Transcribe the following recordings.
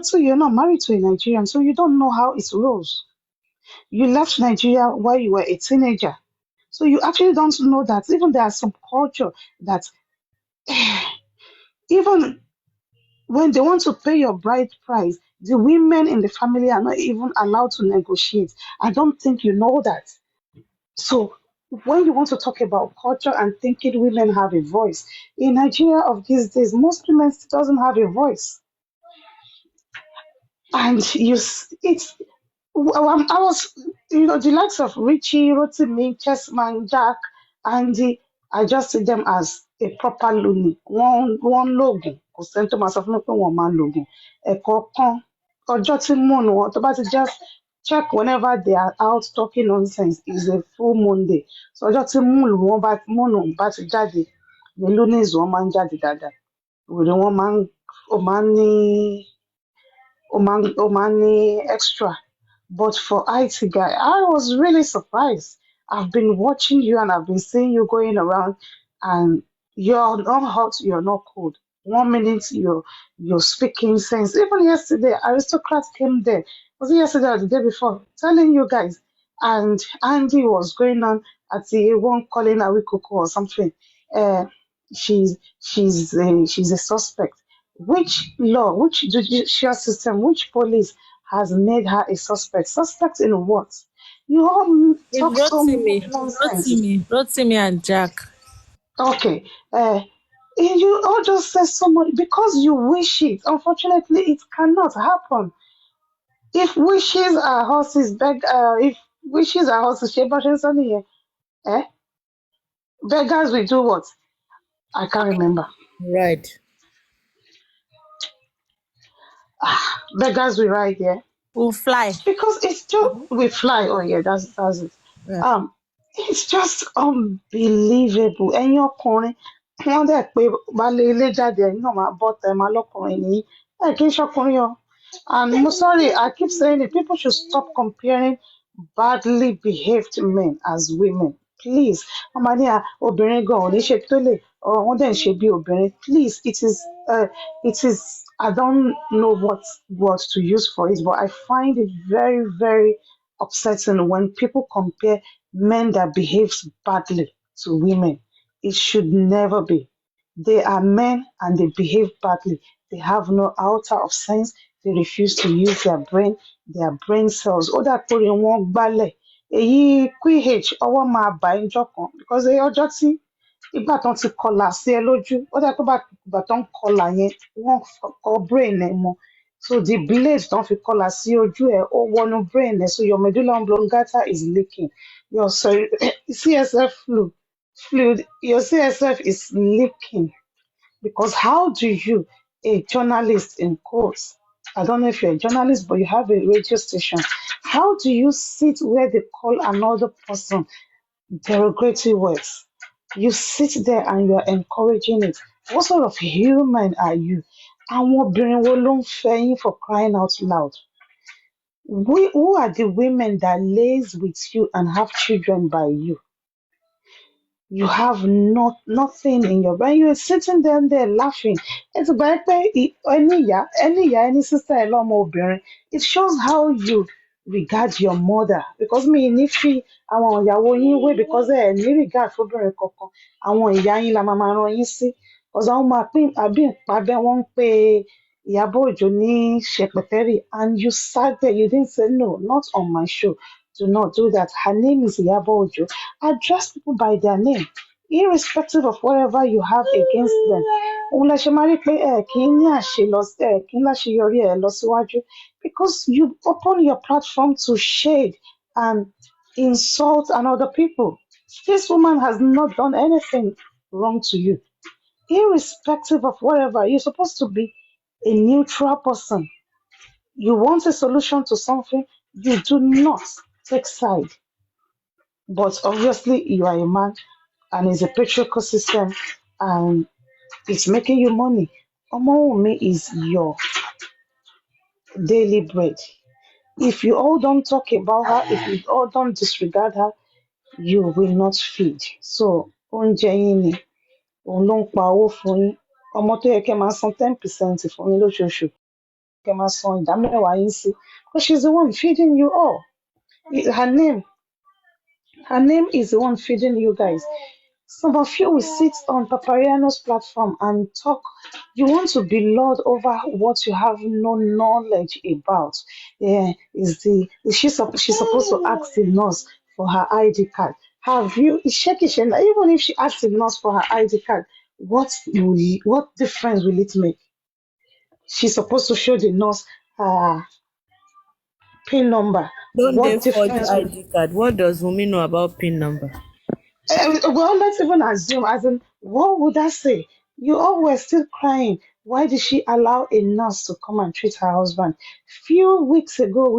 too, you're not married to a Nigerian, so you don't know how it rolls. You left Nigeria while you were a teenager. So you actually don't know that even there are some culture that even when they want to pay your bride price, the women in the family are not even allowed to negotiate. I don't think you know that. So when you want to talk about culture and thinking women have a voice, in Nigeria of these days, most women still doesn't have a voice. And it's I was, the likes of Richie, Rotimi, Chessman, Jack, Andy, I just see them as a proper loony. One logo, kò sẹ́ni tó máa sọ fún mi pé wọ́n máa ń logo. Ẹ̀kọ̀ọ̀kan, ọjọ́ tí moon wọn tó bá ti just check whenever they are out talking nonsense is a full moon day. So ọjọ́ tí moon bá ti jáde, ní loonies wọn máa ń jáde dáadáa. Wèrè wọn máa ń ní Omani extra. But for IT guy, I was really surprised. I've been watching you and I've been seeing you going around, and you're not hot, you're not cold. 1 minute you're speaking sense. Even yesterday, aristocrat came there. Was it yesterday or the day before? Telling you guys. And Andy was going on at the one calling Awikoko or something. Uh, she's a suspect. Which law, which judicial system, which police has made her a suspect? Suspect in what? You all talk It's so much Rotimi, nonsense. Rotimi and Jack. Okay. And you all just say so much because you wish it. Unfortunately, it cannot happen. If wishes are horses, if wishes are horses, eh? Beggars will do what? I can't remember. Right. Beggars will ride, yeah. We'll fly. Because it's just we fly. Oh yeah, that's it. Yeah. It's just unbelievable. Ẹ̀yin ọkùnrin, wọ́n dẹ̀ pé baálé ilé jáde ẹ̀yin náà máa bọ́ tẹ máa lọ́kùnrin nìyí. Ẹ kì í ṣọkùnrin o. And I'm sorry, I keep saying it. People should stop comparing badly behaved men as women. Please. Wọ́n máa ní obìnrin gan ò ní ṣe tó lè wọ́n dẹ̀ ń ṣe bí obìnrin. Please, it is I don't know what word to use for it, but I find it very, very upsetting when people compare men that behaves badly to women. It should never be. They are men and they behave badly. They have no iota of sense. They refuse to use their brain cells. Ó dà pé orí wọn gbálẹ̀. Èyí QH ọwọ́ máa bà ẹ́ níjọ́ kan because ọjọ́ tí ìgbà tán ti kọlà sí ẹ lójú ó dà pé ìgbà tán kọlà yẹn wọ́n kọ brain ẹ mọ́. So the blade tán fi kọlà sí ojú ẹ ó wọnú brain ẹ so your medulla oblongata is leaking. Your CSF fluid, your CSF is leaking. Because how do you, a journalist in quotes, I don't know if you're a journalist, but you have a radio station, how do you sit where they call another person derogatory words? You sit there and you're encouraging it. What sort of human are you? Àwọn obìnrin wo ló ń fẹ́ yín for crying out loud? Who are the women that lays with you and have children by you? You have nothing in your brain. You're sitting down there laughing. It's about any sister along obìnrin. It shows how you regard your mother. Because me if àwọn ìyàwó yín wé because ẹ ní regard fóbìnrin kankan. Àwọn ìyá yín la máa rán yín sí. Because àwọn máa pín àbí ìpàbẹ wọn ń pe Ìyábọ̀ Òjó ní ṣẹpẹtẹrì and you sat there, you didn't say no, not on my show. Do not do that. Her name is Ìyábọ̀ Òjó. Address people by their name, irrespective of whatever you have against them. Òun lẹ ṣe máa rí pé ẹ kì í ní kì í láṣeyọrí ẹ lọ síwájú because you open your platform to shade and insult another people. This woman has not done anything wrong to you. Irrespective of whatever, you're supposed to be a neutral person. You want a solution to something, you do not take side. But obviously, you are a man and it's a patriarchal system and it's making you money. Omowumi is your daily bread. If you all don't talk about her, if you all don't disregard her, you will not feed. So, oúnjẹ yín ni, òun ló ń pa owó fún yín. Ọmọ tó yẹ kẹ́ máa san 10% fún yín lóṣooṣù my son, because she's the one feeding you all. Her name is the one feeding you guys. Some of you will sit on Papariano's platform and talk. You want to be Lord over what you have no knowledge about. Yeah, she's supposed to ask the nurse for her ID card? Have you check it? Even if she asks the nurse for her ID card, what difference will it make? She's supposed to show the nurse her PIN number. Don't they What forge difference will ID card? What does Wumi know about PIN number? Well, let's even assume, as in, what would that say? You all were still crying. Why did she allow a nurse to come and treat her husband? Few weeks ago,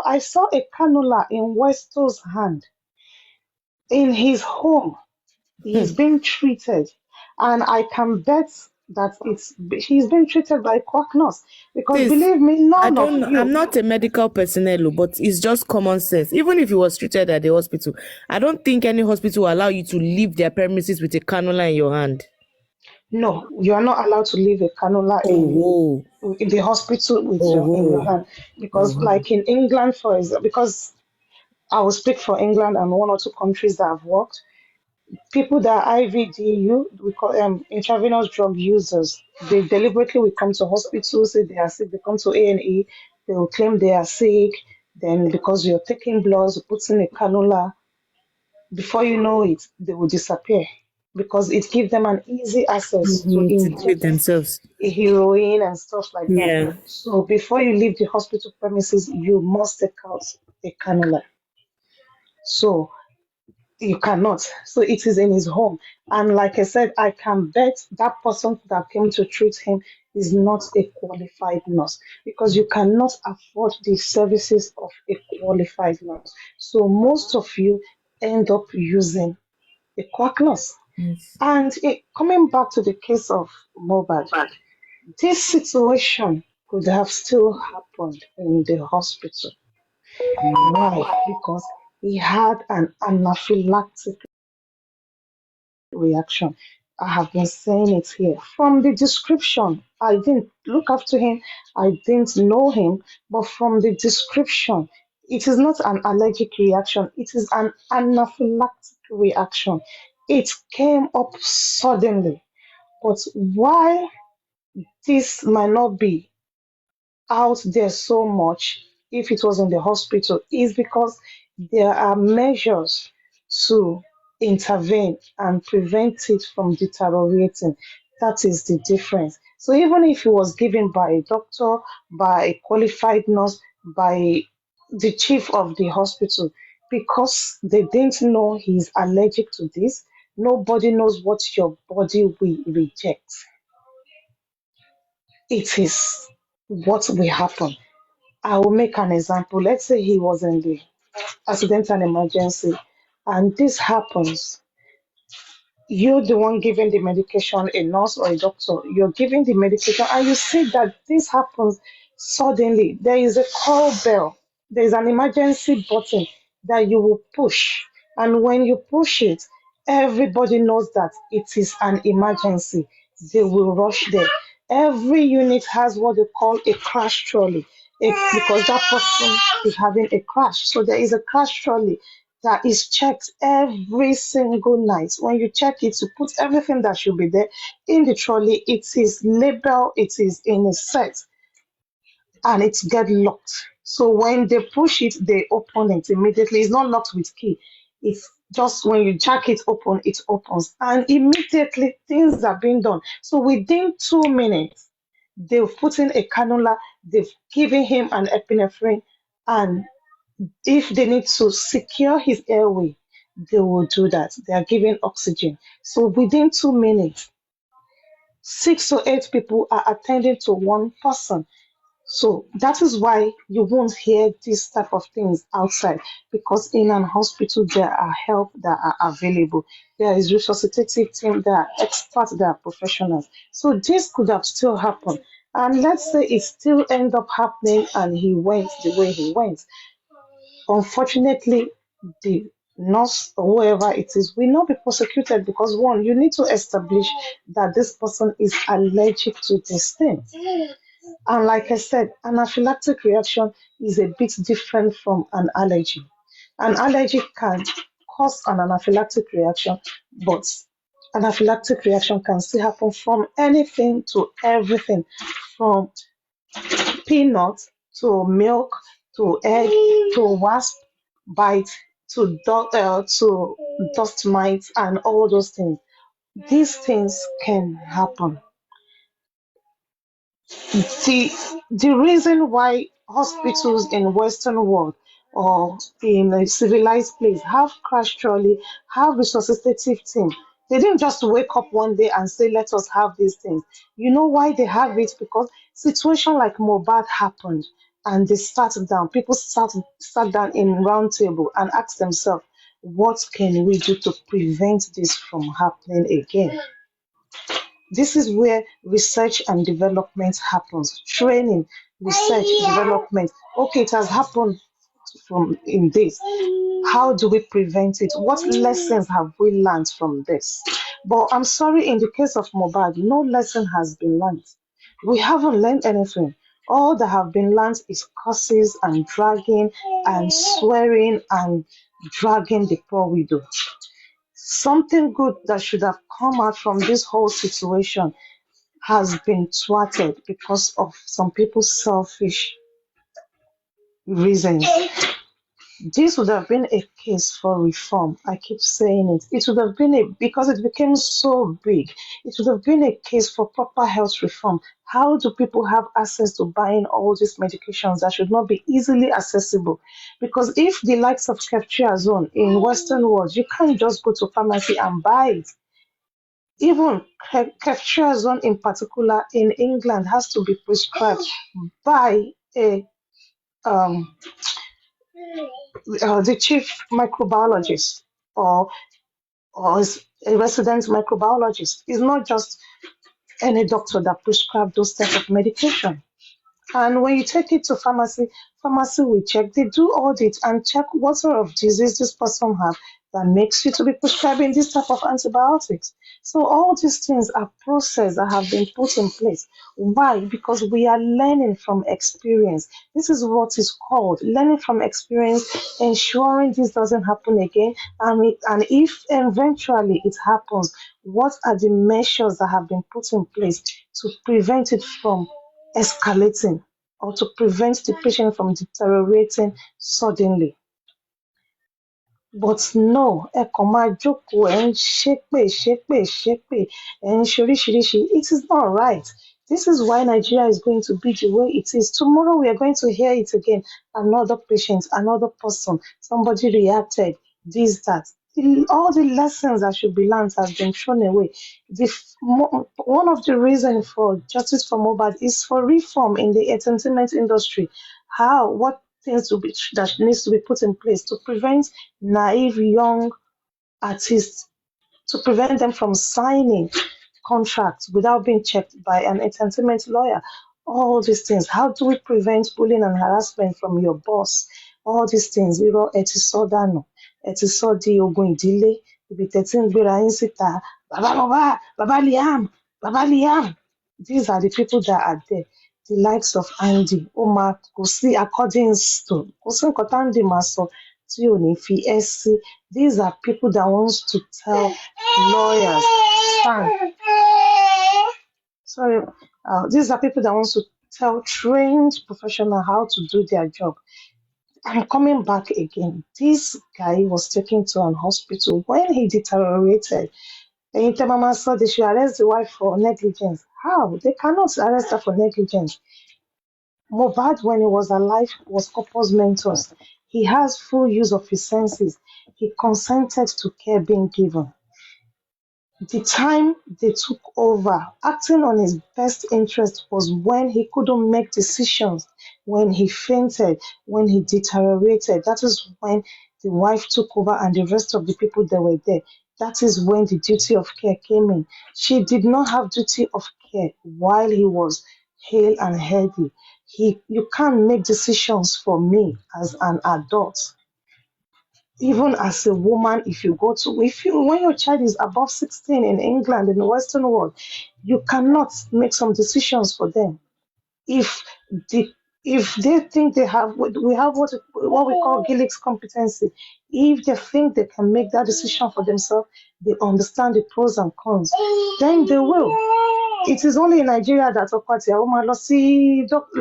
I saw a cannula in Westo's hand in his home. Hmm. He's being treated, and I can bet that he's being treated by a quack nurse because Sis, believe me, I none of don't know. I'm you. not a medical personnel, but it's just common sense. Even if he was treated at the hospital, I don't think any hospital will allow you to leave their premises with a cannula in your hand. No, you are not allowed to leave a cannula Oh, in the hospital with oh, your in your oh, hand because, oh. like in England, for example, because I will speak for England and one or two countries that I've worked. People that are IVDU, we call them intravenous drug users. They deliberately will come to hospitals, say they are sick. They come to A&E, they will claim they are sick. Then, because you're taking bloods, you put in a cannula. Before you know it, they will disappear because it gives them an easy access to To treat inject themselves. heroin and stuff like that. Yeah. So before you leave the hospital premises, you must take out a cannula. So you cannot. So it is in his home. And like I said, I can bet that person that came to treat him is not a qualified nurse because you cannot afford the services of a qualified nurse. So most of you end up using a quack nurse. Yes. And coming back to the case of Mohbad, this situation could have still happened in the hospital. Why? Because he had an anaphylactic reaction. I have been saying it here. From the description, I didn't look after him, I didn't know him, but from the description, it is not an allergic reaction, it is an anaphylactic reaction. It came up suddenly. But why this might not be out there so much if it was in the hospital is because there are measures to intervene and prevent it from deteriorating. That is the difference. So even if it was given by a doctor, by a qualified nurse, by the chief of the hospital, because they didn't know he's allergic to this, nobody knows what your body will reject. It is what will happen. I will make an example. Let's say he was in the accident and emergency, and this happens. You're the one giving the medication, a nurse or a doctor. You're giving the medication, and you see that this happens suddenly. There is a call bell, there is an emergency button that you will push. And when you push it, everybody knows that it is an emergency. They will rush there. Every unit has what they call a crash trolley because that person is having a crash. So there is a crash trolley that is checked every single night. When you check it, you put everything that should be there in the trolley. It is labeled, it is in a set, and it get locked. So when they push it, they open it immediately. It's not locked with key. It's just when you jack it open, it opens, and immediately things are being done. So within 2 minutes, they've put in a cannula, they've given him an epinephrine, and if they need to secure his airway, they will do that. They are giving oxygen. So within 2 minutes, 6 to 8 people are attending to one person. So that is why you won't hear this type of things outside because in an hospital there are help that are available. There is resuscitative team, there are experts, there are professionals. So this could have still happened. And let's say it still end up happening and he went the way he went. Unfortunately, the nurse or whoever it is will not be prosecuted because one, you need to establish that this person is allergic to this thing. And like I said, anaphylactic reaction is a bit different from an allergy. An allergy can cause an anaphylactic reaction, but anaphylactic reaction can still happen from anything to everything, from peanut to milk to egg to wasp bite to dust mites and all those things. These things can happen. The reason why hospitals in Western world or in a civilized place have crash trolley, have resuscitative team, they didn't just wake up one day and say, let us have these things. You know why they have it? Because situation like Mohbad happened and they sat down, people sat down in round table and asked themselves, what can we do to prevent this from happening again? This is where research and development happens. Training, research, development. Okay, it has happened from in this. How do we prevent it? What lessons have we learned from this? But I'm sorry, in the case of Mohbad, no lesson has been learned. We haven't learned anything. All that have been learned is curses and dragging and swearing and dragging the poor widow. Something good that should have come out from this whole situation has been thwarted because of some people's selfish reasons. This would have been a case for reform. I keep saying it. It would have been because it became so big, it would have been a case for proper health reform. How do people have access to buying all these medications that should not be easily accessible? Because if the likes of ceftriaxone in Western world, you can't just go to pharmacy and buy it. Even ceftriaxone in particular in England has to be prescribed by a um, the chief microbiologist or a resident microbiologist. It's not just any doctor that prescribes those type of medication. And when you take it to pharmacy will check. They do audit and check what sort of disease this person have that makes you to be prescribing this type of antibiotics. So all these things are processes that have been put in place. Why? Because we are learning from experience. This is what is called learning from experience, ensuring this doesn't happen again. And if eventually it happens, what are the measures that have been put in place to prevent it from escalating or to prevent the patient from deteriorating suddenly? But no, ẹ kàn máa jókòó, ẹ̀ ń ṣépè, ẹ̀ ń ṣe oríṣiríṣi. It is not right. This is why Nigeria is going to be the way it is. Tomorrow we are going to hear it again. Another patient, another person, somebody reacted, this, that. All the lessons that should be learned has been thrown away. One of the reasons for justice for Mohbad is for reform in the entertainment industry. How? What things that needs to be put in place to prevent naive young artists, to prevent them from signing contracts without being checked by an entertainment lawyer. All these things. How do we prevent bullying and harassment from your boss? All these things. Irọ́ ẹ ti sọ dànù, ẹ ti sọ di ogun ìdílé, ibi tẹ́ ti ń gbéra yín síta. Bàbá Mohbad, Bàbá Liam, Bàbá Liam. These are the people that are there. The likes of Andy, ó máa kò sí according to kò sí nǹkan tí Andy máa sọ tí ò ní fi ẹ́ sí. These are people that wants to tell lawyers, fine. Sorry, these are people that wants to tell trained professional how to do their job. I'm coming back again. This guy was taken to an hospital when he deteriorated. Anytime Mama saw they should arrest the wife for negligence. How? They cannot arrest her for negligence. Mohbad, when he was alive, was corpus mentis. He has full use of his senses. He consented to care being given. The time they took over, acting on his best interest was when he couldn't make decisions, when he fainted, when he deteriorated. That is when the wife took over and the rest of the people that were there. That is when the duty of care came in. She did not have duty of care while he was hale and healthy. You can't make decisions for me as an adult. Even as a woman, when your child is above 16 in England, in the Western world, you cannot make some decisions for them. if the if they think they have, we have what we call Gillick's competency. If they think they can make that decision for themselves, they understand the pros and cons, then they will. It is only in Nigeria that ọkọ àti ìyàwó máa lọ sí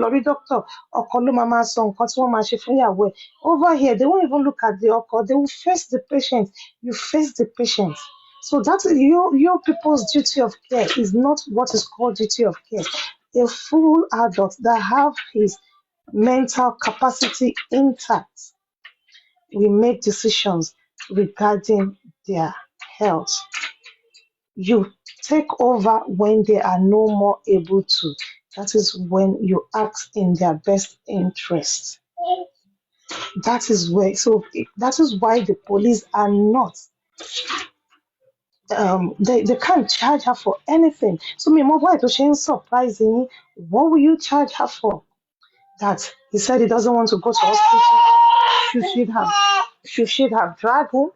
lọ rí doctor, ọkọ ló máa sọ nǹkan tí wọ́n máa ṣe fún ìyàwó ẹ̀. Over here, they won't even look at the ọkọ, they will face the patient. You face the patient. So that's your people's duty of care is not what is called duty of care. A full adult that have his mental capacity intact will make decisions regarding their health. You take over when they are no more able to. That is when you act in their best interest. That is that is why the police are not they can't charge her for anything. So me more why to change surprising. What will you charge her for? That he said he doesn't want to go to hospital. Should have dragged him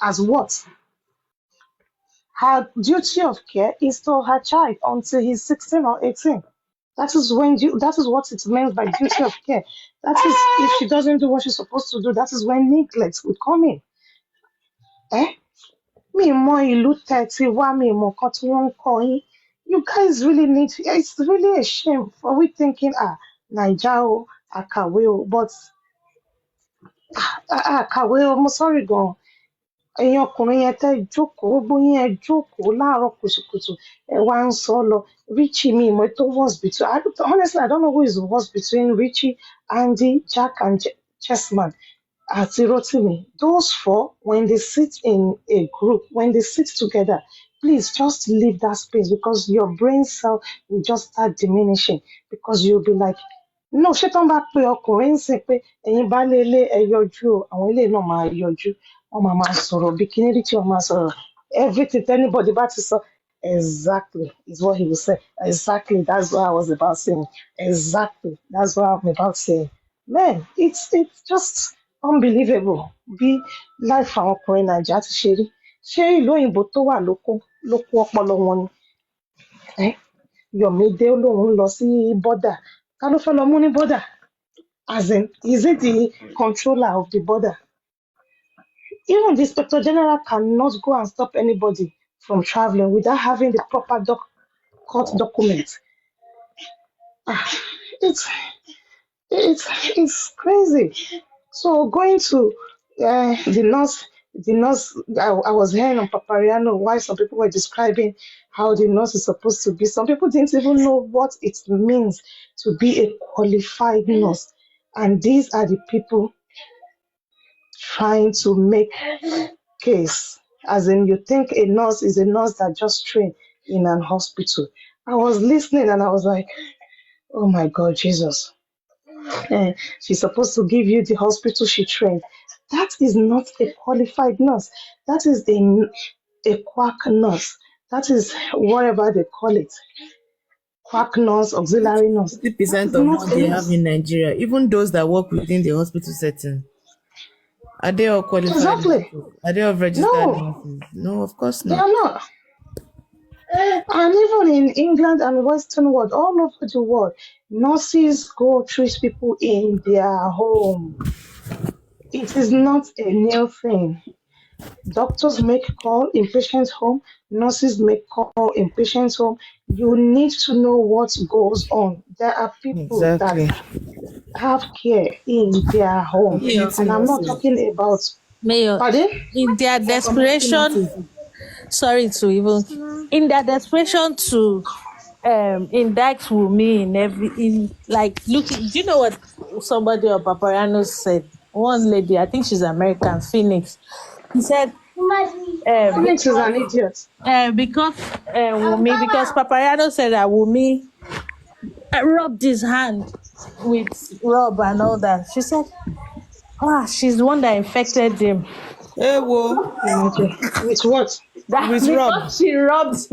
as what? Her duty of care is to her child until he's 16 or 18. That is that is what it means by duty of care. That is if she doesn't do what she's supposed to do, that is when neglect would come in. Eh? Mi mọ ìlú tẹ́ ti wá, mi mọ nǹkan tí wọ́n ń kọ́ yín. You guys really need, it's really a shame for we thinking, Naija o, àkàwé o, but àkàwé o, mo sorry gan. Ẹ̀yin ọkùnrin yẹn tẹ́ jókòó, gbogbo yín ẹ jókòó láàárọ̀ kùtùkùtù, ẹ wá ń sọ lọ. Richie mi ìmọ̀ tó worst between, honestly, I don't know who is worst between Richie, Andy, Jack and Chessman. Àti Rotimi, those four, when they sit in a group, when they sit together, please just leave that space because your brain cell will just start diminishing because you'll be like, no, ṣé tán bá pe ọkùnrin ń sìn pé ẹ̀yin baálé ilé ẹ yọjú o, àwọn ilé náà máa yọjú, wọ́n máa sọ̀rọ̀ bí kíní rí tí wọ́n máa sọ̀rọ̀. Everything anybody bá ti sọ, exactly is what he will say. Exactly, that's what I was about saying. Exactly, that's what I'm about saying. Man, it's just unbelievable bí life àwọn ọkùnrin Naija ti ṣe rí. Ṣé ìlú òyìnbó tó wà ló kó ọpọlọ wọn ni? Yọ̀mídé lòun lọ sí border. Ta ló fẹ́ lọ mú ní border? As in, is it the controller of the border? Even the Inspector General cannot go and stop anybody from traveling without having the proper court documents. It's it's crazy. So going to the nurse, I was hearing on Papariano why some people were describing how the nurse is supposed to be. Some people didn't even know what it means to be a qualified nurse. And these are the people trying to make case. As in, you think a nurse is a nurse that just trained in an hospital. I was listening and I was like, oh my God, Jesus. She's supposed to give you the hospital she trained. That is not a qualified nurse. That is a quack nurse. That is whatever they call it. Quack nurse, auxiliary nurse. 50% of what they have in Nigeria, even those that work within the hospital setting, are they all qualified? Exactly. Are they all registered No. nurses? No, of course They not. are not. And even in England and Western world, all over the world, nurses go treat people in their home. It is not a new thing. Doctors make call in patients' home, nurses make call in patients' home. You need to know what goes on. There are people Exactly. that have care in their home. And I'm not talking about Mayor, pardon? in their desperation, sorry to even, in their desperation to indict Wumi in like looking. Do you know what somebody or Papariano said? One lady, I think she's American, Phoenix. He said, Phoenix is an idiot. because Wumi, because Papariano said that Wumi rubbed his hand with Rob and all that. She said, she's the one that infected him. Hey, whoa. With what? That With because Rob. she rubbed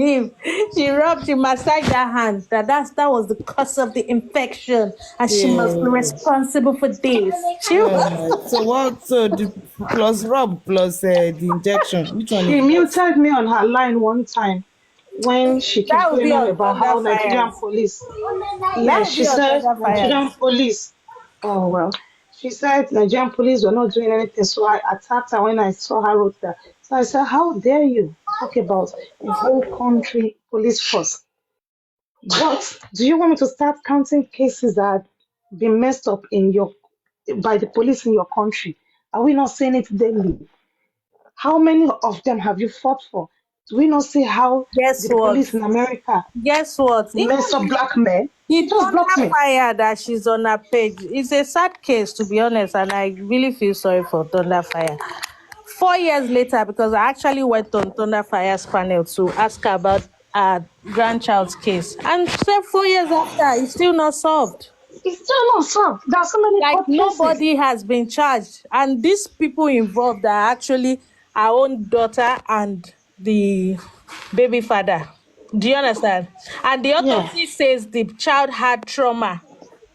him, massaged her hand. That was the cause of the infection, and she must be responsible for this. So what? So the plus Rob plus the injection. Which one? She muted me on her line one time. when she keeps That would going be on on about how Thunder Nigerian Fires. police, That yeah, would she be on said Thunder Nigerian Fires. police, oh well, she said Nigerian police were not doing anything. So I attacked her when I saw her wrote that. So I said, how dare you talk about a whole country police force? What do you want me to start counting cases that have been messed up in your by the police in your country? Are we not saying it daily? How many of them have you fought for? Do we not see how Guess the what? police in America Guess what? Even mess up black men? the He just blocked Thunder me. Fire that she's on her page, it's a sad case, to be honest, and I really feel sorry for Thunder Fire. 4 years later, because I actually went on Thunder Fire's panel to ask her about her grandchild's case, and said 4 years after, it's still not solved. It's still not solved. There are so many Like court cases. nobody has been charged, and these people involved are actually our own daughter and the baby father. Do you understand? And the Yeah. autopsy says the child had trauma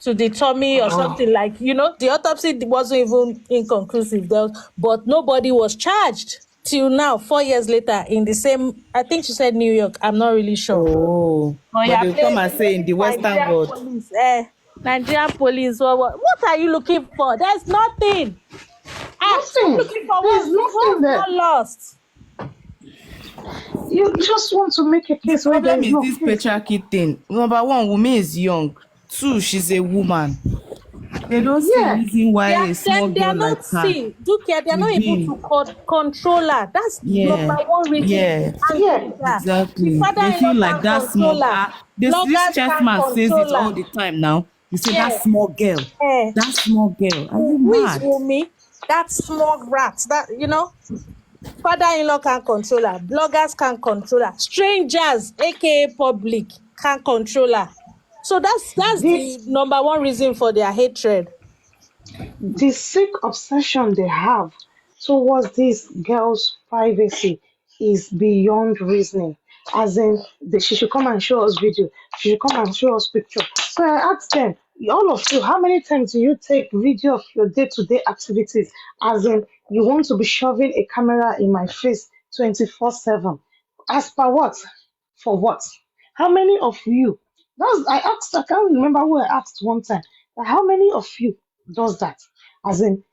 to the tummy or Oh. something, like, the autopsy wasn't even inconclusive there, but nobody was charged till now, 4 years later, in the same, I think she said New York, I'm not really sure. Oh, Oh but yeah, they'll come and say in the Western Nigerian world. police. Nigerian police. What are you looking for? There's nothing. Stop Nothing. looking for There's what nothing is there. not lost. You just want to make a The case where there problem is is no this case. patriarchy thing. Number one, Wunmi is young. Two, she's a woman. They don't see Yeah. reason why They are, a small then they are girl like not her see. Look here, they are will not able be. to control her. That's Yeah, number one reason yeah, they angry Yeah. with her. The exactly. They father-in-law feel like can that control small. her. This Bloggers chess can man says it control all her. the time now. You say that Yeah. small girl. Eh. That small girl. Are you Who is mad? Wumi? That small rat. Father-in-law can control her. Bloggers can control her. Strangers, aka public, can control her. So that's The the number one reason for their hatred. the sick obsession they have towards this girl's privacy is beyond reasoning. As in, she should come and show us video. She should come and show us picture. So I asked them, all of you, how many times do you take video of your day-to-day activities? As in, you want to be shoving a camera in my face 24/7. As per what? For what? How many of you? I asked, I can't remember who I asked one time. How many of you does that? As in,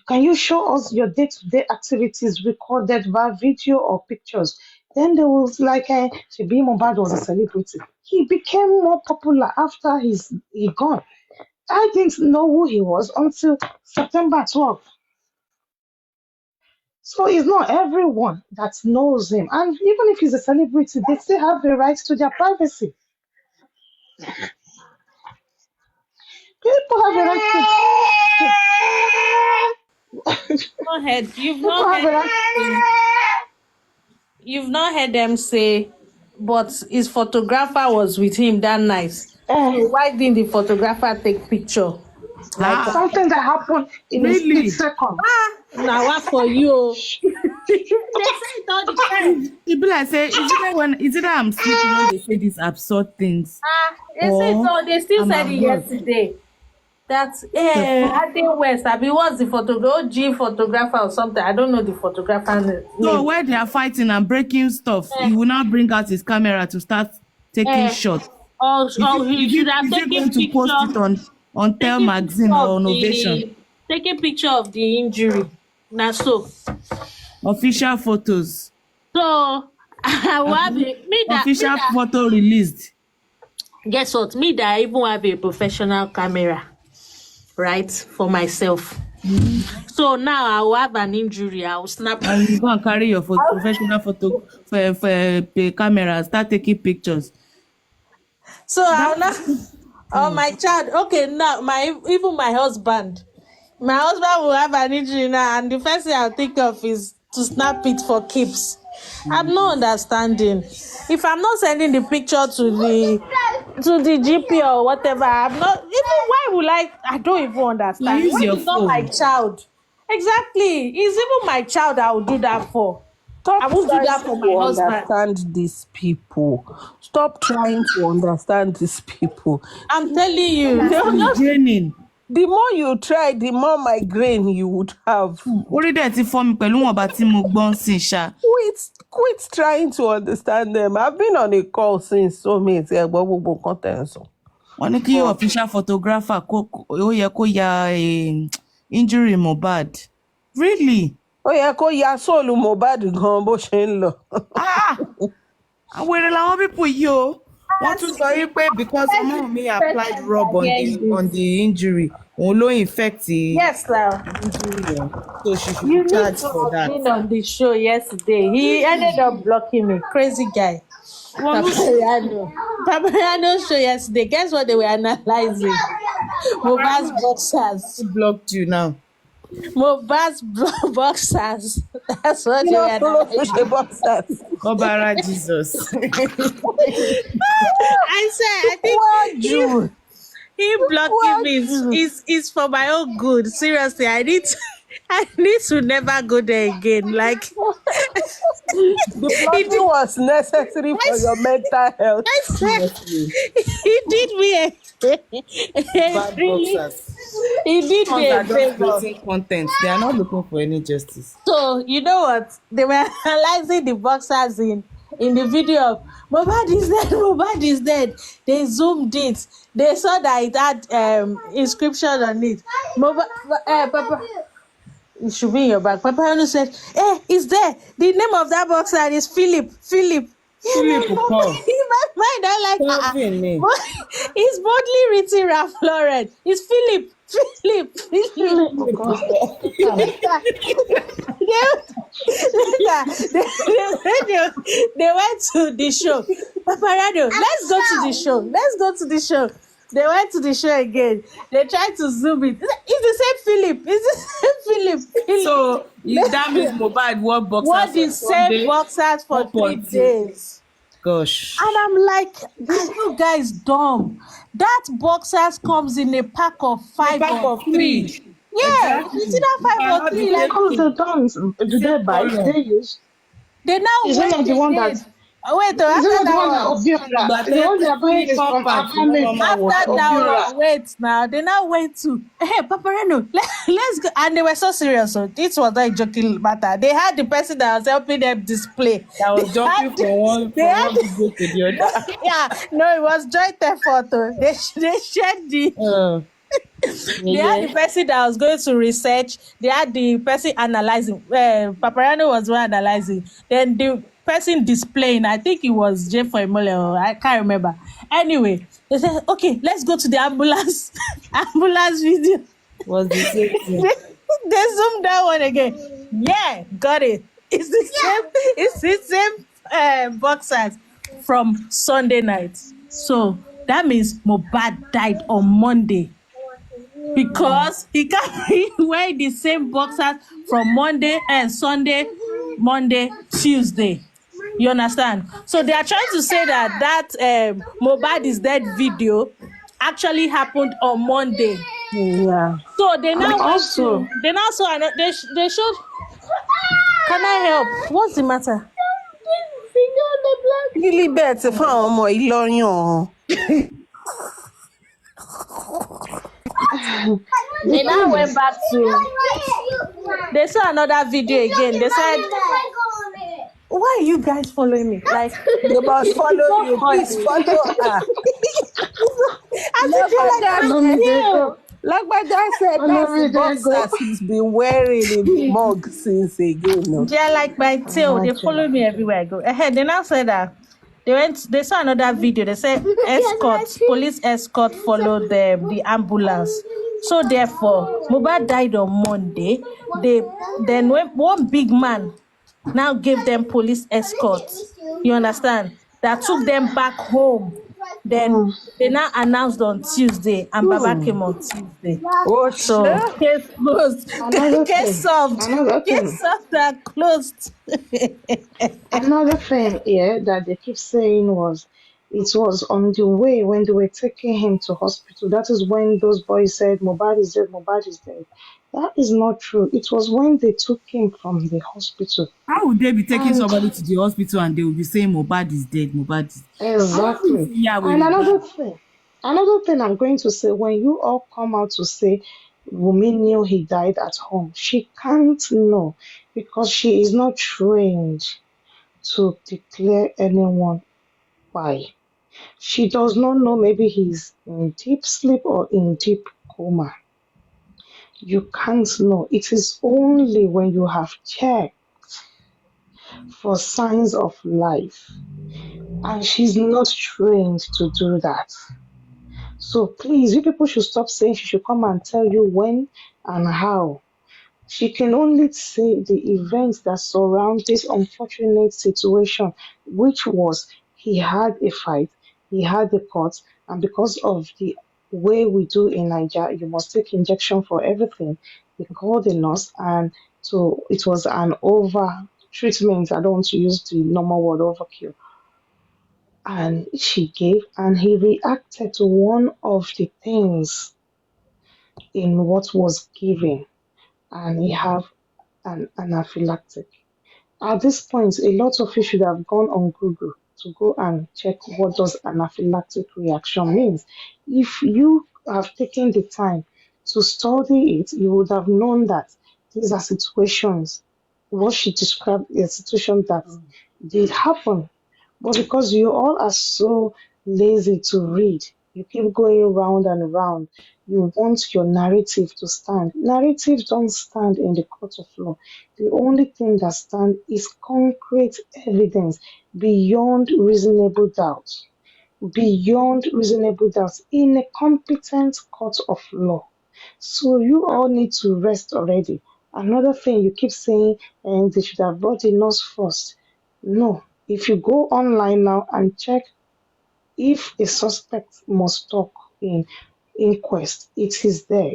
can you show us your day-to-day activities recorded via video or pictures? Then there was like, Shebi Mohbad was a celebrity. He became more popular after he gone. I didn't know who he was until September 12th. So it's not everyone that knows him. And even if he's a celebrity, they still have the right to their privacy. People have the right to. You've People not have heard the right. you've not heard them say, but his photographer was with him that night. So Eh, why didn't the photographer take picture? Like, Ah, something that happened in a split really? second. now what for you? They say it all the time. It be like say, is it that I'm sleeping when they say these absurd things, They say it or all. They still I'm said at it work? yesterday. That The fuck? Ade West, I mean, what's the OG photographer or something? I don't know the photographer So name. where they are fighting and breaking stuff, he will now bring out his camera to start taking Eh, shots. or he should have Is it going taken to post it picture, on Tel taking picture Magazine or of Novation? the injury. Now so Official photos. I will have me Official that photo released. guess what? Me that I even have a professional camera, right, for myself. So now I will have an injury. I will snap. And you go and carry your professional photo for camera, start taking pictures. So That I'll not. Oh, my child. Okay, now even my husband. My husband will have an injury now, and the first thing I'll think of is to snap it for keeps. I'm not understanding. If I'm not sending the picture to the GP or whatever, I'm not even. Why will I don't even you understand. use Why your is not my phone. child? Exactly. It's even my child I will do that for. I Stop won't do that trying for my to husband. understand these people. Stop trying to understand these people. I'm telling you. It's draining. The more you try, the more migraine you would have. Orí dẹ̀ ti fọ́ mi pẹ̀lú wọn bá tí mo gbọ́n sí ṣá. Quit trying to understand them. I've been on a call since so many gbogbo nǹkan tẹ̀ ń sọ. Wọ́n ní kí official photographer ó yẹ kó ya injury Mohbad. Really? Ó yẹ kó ya sóòlù Mohbad gan bó ṣe ń lọ. Àwọn èrè làwọn pípọ̀ yìí o. Wọ́n tún sọ yìí pé because ọmọ mi applied rub on the injury, òun ló infect the Yes, sir. injury yẹn. So she should You be need charged to for that. have been on the show yesterday. He ended up blocking me. Crazy guy. Papariano show yesterday. Guess what they were analyzing? Mohbad's boxers. Who blocked you now? Mohbad's boxers. That's what they were analyzing. Boxers. Obara Jesus. I said, I think he blocking me is for my own good. Seriously, I need to never go there again. Like The blocking was necessary for your mental health. I said, he did me a Bad really, boxers. he did me a Ones are just favor. creating content. They are not looking for any justice. So you know what? They were analyzing the boxers in the video of Mohbad is dead, Mohbad is dead. They zoomed it. They saw that it had inscription on it. Papa, it should be in your bag. Papa said, "Hey, it's there. The name of that boxer is Philip. Philip." Philip will come. In my mind, I like Something name. it's boldly written Ralph Lauren. It's Philip. Philip. They went to the show. Paparado, let's go to the show. Let's go to the show. They went to the show again. They tried to zoom it. It's the same Philip. It's the same Philip. So that means Mohbad wore boxers. What the same Sunday, boxers for up 3 until- days. Gosh. And I'm like, this new guy is dumb. That boxers comes in a pack of 5 Pack or of 3. Yeah, Exactly. it's either 5 or 3. Like, Because the dons, do they buy? Do they use? they now Is it went not the one again. that? Wait, Is it after not the that one that one. Obiora? The one they are buying is from Afame. After that Obiora. one, wait now. They now went to, hey, Paparano, let's go. And they were so serious. So this was not a joking matter. They had the person that was helping them display. That was jumping from one video to the other. Yeah, no, it was joint effort. They shared the. They had the person that was going to research. They had the person analyzing. Paparano was one analyzing. Then the person displaying. I think it was Jay for Emole. I can't remember. Anyway, they said, "Okay, let's go to the ambulance." Ambulance video. Was the same thing. They zoomed that one again. Yeah, got it. It's the same. It's the same boxers from Sunday night. So that means Mohbad died on Monday. Because he can't wear the same boxers from Monday and Sunday, Monday, Tuesday. You understand? So they are trying to say that Mohbad is dead video actually happened on Monday. Yeah. So they now also, they now saw they showed. Can I help? What's the matter? Really bad fún àwọn ọmọ Ìlọrin. They now went back to. They saw another video again. They said, "Why are you guys following me?" Like They must follow you. Please follow her. Lagbaja said that's the boxers he's been wearing in the mug since again. No? they're like my tail. They follow me everywhere I go. They now said that they saw another video. They said police escort followed the ambulance. So therefore, Mohbad died on Monday. Then one big man now gave them police escort. You understand? That took them back home. Then they now announced on Tuesday, and Baba came on Tuesday. Oh, So case closed. Case solved. Case solved and closed. Another thing here that they keep saying was it was on the way when they were taking him to hospital. That is when those boys said Mohbad is dead, Mohbad is dead. That is not true. It was when they took him from the hospital. How would they be taking somebody to the hospital and they will be saying Mohbad is dead, Mohbad is Exactly. Yeah, And Another thing I'm going to say, when you all come out to say Wumi knew he died at home, she can't know because she is not trained to declare anyone by. She does not know, maybe he's in deep sleep or in deep coma. You can't know. It is only when you have checked for signs of life, and she's not trained to do that. So please, you people should stop saying she should come and tell you when and how. She can only say the events that surround this unfortunate situation, which was he had a fight, he had a cut, and because of the way we do in Nigeria, you must take injection for everything. They called the nurse, and so it was an over treatment. I don't want to use the normal word overkill. And she gave, and he reacted to one of the things in what was given, and he have an anaphylactic. At this point, a lot of you should have gone on Google to go and check what does anaphylactic reaction means. If you have taken the time to study it, you would have known that these are situations. What she described is a situation that did happen. But because you all are so lazy to read, you keep going round and round. You want your narrative to stand. Narratives don't stand in the court of law. The only thing that stands is concrete evidence beyond reasonable doubt. Beyond reasonable doubt in a competent court of law. So you all need to rest already. Another thing you keep saying, and they should have brought the nurse first. No, if you go online now and check if a suspect must talk in inquest, it is there.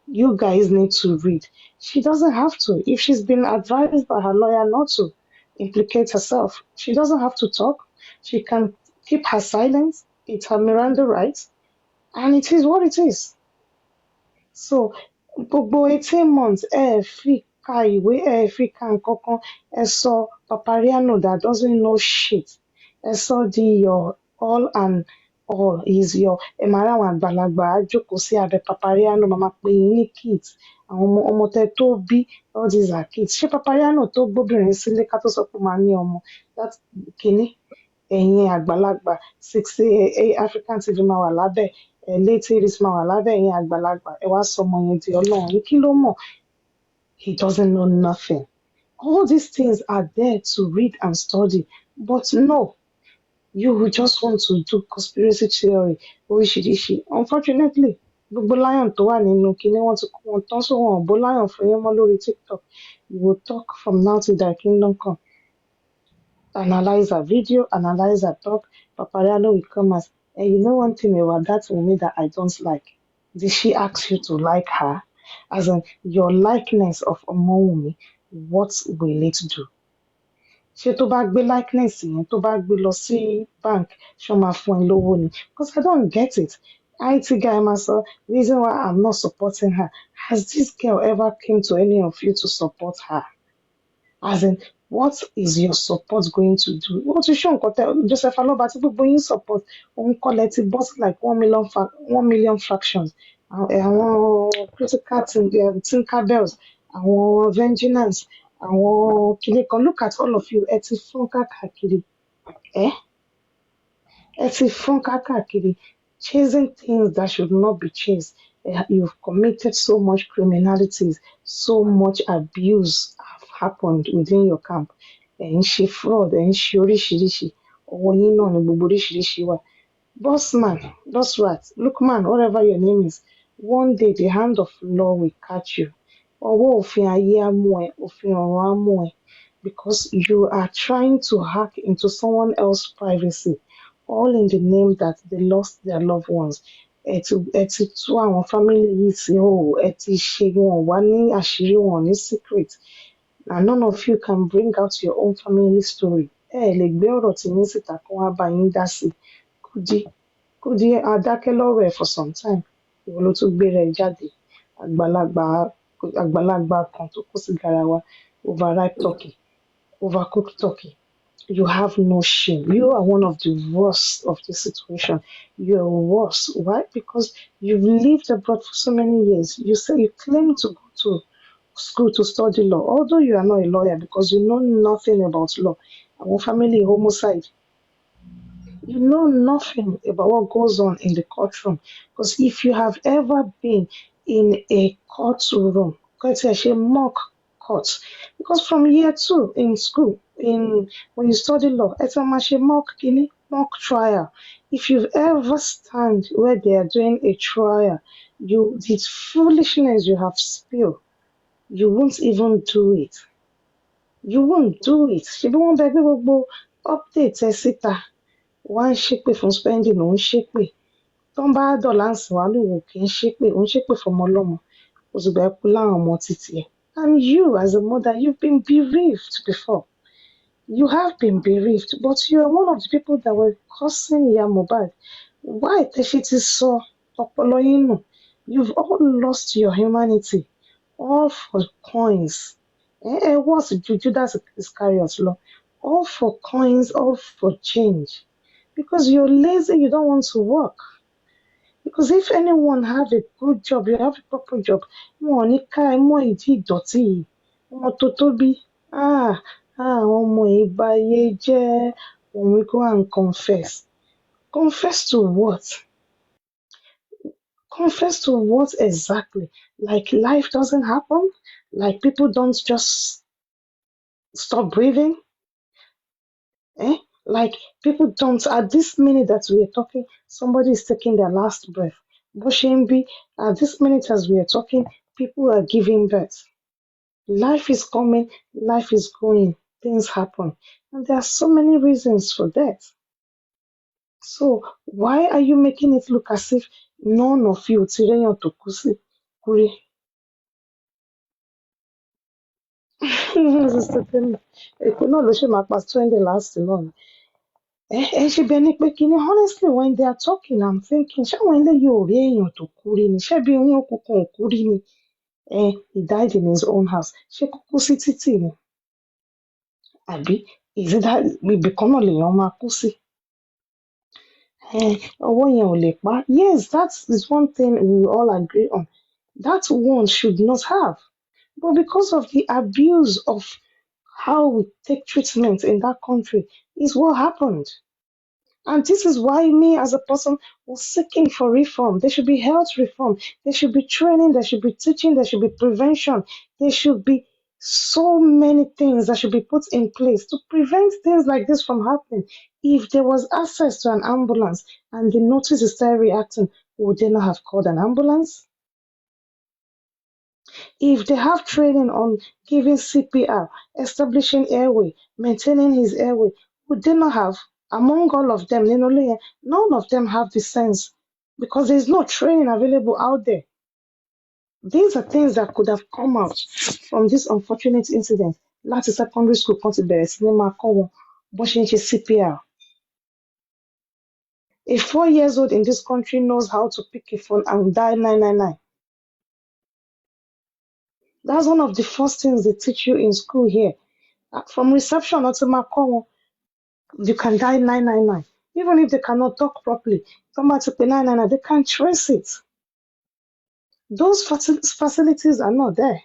You guys need to read. She doesn't have to. If she's been advised by her lawyer not to implicate herself, she doesn't have to talk. She can keep her silence. It's her Miranda rights, and it is what it is. So gbogbo 18 months fi ka ìwé fi ka nǹkan kan sọ Papariano that doesn't know shit sọ di your all and all is your ẹ máa rí àwọn àgbàlagbà á jókòó sí abẹ́ Papariano máa máa pè yín ní kids àwọn ọmọ tẹ tó bí all these are kids ṣé Papariano tó gbóbìnrin sílé ká tó sọ pé ó máa ní ọmọ that kínní ẹ̀yin àgbàlagbà 60 African TV máa wà lábẹ́ late 80s máa wà lábẹ́ ẹ̀yin àgbàlagbà ẹ wá sọmọ yẹn di ọlọ́run ní kí ló mọ̀ he doesn't know nothing. All these things are there to read and study but no you just want to do conspiracy theory oríṣiríṣi unfortunately gbogbo lion tó wà nínú kinní wọn ti kó wọn tán so wọn ò bó lion fún yín mọ́ lórí TikTok you will talk from now till thy kingdom come. Analyze her video, analyze her talk. Papariano will come as, and you know one thing about that woman that I don't like. Did she ask you to like her? As in, your likeness of Omowumi, what will it do? Ṣé tó bá gbé likeness yẹn tó bá gbé lọ sí bank ṣé wọ́n máa fún ẹ lówó ni? Because I don't get it. IT guy máa sọ, reason why I'm not supporting her. Has this girl ever came to any of you to support her? As in, what is your support going to do? Wọ́n ti ṣó nǹkan tẹ Joseph Aloba tí gbogbo yín support òun kọ́lẹ̀ ti bọ́ sí like 1 million fractions. Àwọn critical Tinkerbells, àwọn Vengeance, àwọn kìnìún kan look at all of you ẹ ti fún káàkiri. Ẹ ti fún káàkiri chasing things that should not be chased. You've committed so much criminalities, so much abuse have happened within your camp. Ẹ̀ ń ṣe fraud, ẹ̀ ń ṣe oríṣiríṣi. Ọwọ́ yín náà ni gbogbo oríṣiríṣi wà. Bossman, boss rat, Lookman, whatever your name is, one day the hand of law will catch you. Ọwọ́ òfin ayé á mú ẹ, òfin ọ̀run á mú ẹ. Because you are trying to hack into someone else's privacy, all in the name that they lost their loved ones. Ẹ ti tú àwọn family yìí sí òwò, ẹ ti ṣe wọn wá ní àṣírí wọn ní secret. And none of you can bring out your own family story. Ẹ lè gbé ọ̀rọ̀ tí yín síta kó wá bá yín dá sí. Kúdí adákẹ́ lọ́rọ̀ ẹ̀ for some time. Ìwọ ló tún gbé rẹ̀ jáde. Àgbàlagbà kan tó kó sí garawa overripe turkey, overcooked turkey. You have no shame. You are one of the worst of the situation. You're worse. Why? Because you've lived abroad for so many years. You say you claim to go to school to study law, although you are not a lawyer because you know nothing about law. Our family homicide. You know nothing about what goes on in the courtroom. Because if you have ever been in a courtroom, quite a mock court, because from year two in school, in when you study law, it's a mock trial. If you've ever stand where they are doing a trial, you the foolishness you have spilled, you won't even do it. You won't do it. Ṣebí wọ́n bẹ gbé gbogbo update ẹ síta wá ń ṣépè fún spending ò ń ṣépè tó ń bá dọ̀là ń sìn wá lòwò kì í ṣépè ò ń ṣépè fọmọ ọlọ́mọ ó sì gbà pé láwọn ọmọ títí ẹ̀. And you as a mother you've been bereaved before. You have been bereaved, but you are one of the people that were causing ìyá Mohbad. Why tẹ́ ṣe ti sọ ọpọlọ yín nù? You've all lost your humanity, all for coins. What's Judas Iscariot law? All for coins, all for change. Because you're lazy, you don't want to work. Because if anyone have a good job, you have a proper job, wọn ò ní ká ẹ mọ́ ìdí ìdọ̀tí yìí. Ọmọ tó tóbi, àwọn ọmọ yìí báyé jẹ́, when we go and confess. Confess to what? Confess to what exactly? Like life doesn't happen? Like people don't just stop breathing? Like people don't, at this minute that we are talking, somebody is taking their last breath. Boshembi, at this minute as we are talking, people are giving birth. Life is coming, life is going, things happen. And there are so many reasons for that. So why are you making it look as if none of you tireyan to kusi kuri? Sister Temi, Èkó náà ló ṣe máa pa trend last long. Ṣe bẹ́ẹ̀ ni pé kíní honestly when they are talking I'm thinking ṣáwọn eléyìí ò rí èèyàn tó kú rí ni ṣé bí oyún òkùnkùn ò kú rí ni he died in his own house ṣé kúkú sí títì ni àbí is it that ibì kan náà lèèyàn máa kú sí ọwọ́ yẹn ò lè pa yes that is one thing we all agree on that one should not have but because of the abuse of how we take treatment in that country is what happened. And this is why me as a person was seeking for reform. There should be health reform. There should be training. There should be teaching. There should be prevention. There should be so many things that should be put in place to prevent things like this from happening. If there was access to an ambulance and the notice is started reacting, would they not have called an ambulance? If they have training on giving CPR, establishing airway, maintaining his airway, would they not have? Among all of them, none of them have the sense because there's no training available out there. These are things that could have come out from this unfortunate incident. Láti secondary school kan ti bẹ̀rẹ̀ sí ní máa kọ́ wọn bó ṣe ń ṣe CPR. A 4 years old in this country knows how to pick a phone and dial 999. That's one of the first things they teach you in school here. From reception until Makowo, you can dial 999. Even if they cannot talk properly, somebody to pay 999, they can trace it. Those facilities are not there.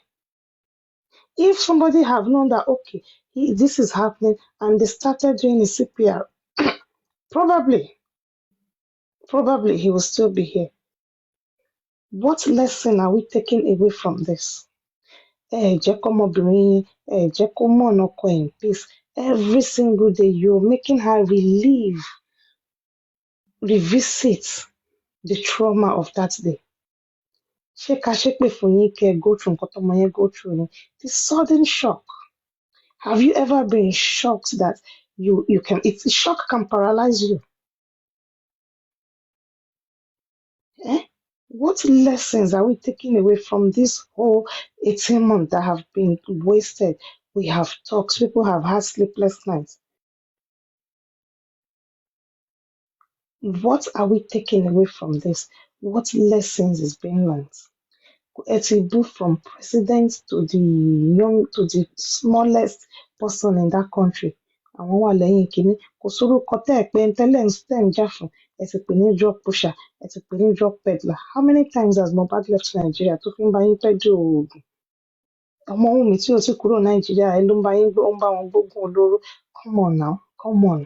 If somebody have known that, okay, this is happening, and they started doing a CPR, probably he will still be here. What lesson are we taking away from this? Jẹ́ kọ́mọbìnrin yín, jẹ́ kó mọ̀nà ọkọ in peace. Every single day you're making her revisit the trauma of that day. Ṣé ká ṣépè fún yín kẹ́ ẹ go through nǹkan tọ́mọ yẹn go through ni? The sudden shock. Have you ever been shocked that shock can paralyze you? What lessons are we taking away from this whole 18 months that have been wasted? We have talks, people have had sleepless nights. What are we taking away from this? What lessons is being learned? From president to the smallest person in that country. àwọn wà lẹ́yìn kínní kò sórúkọ tẹ́ ẹ̀ pé tẹ́ ń jà fún ẹ ti pè ní drug pusher ẹ ti pè ní drug peddler how many times has Mohbad left Nigeria tó fi ń bá yín tọ́jú oògùn ọmọ Wùmí tí ò ti kúrò Nàìjíríà ẹ ló ń bá yín ó ń bá wọn gbógun olóró come on now come on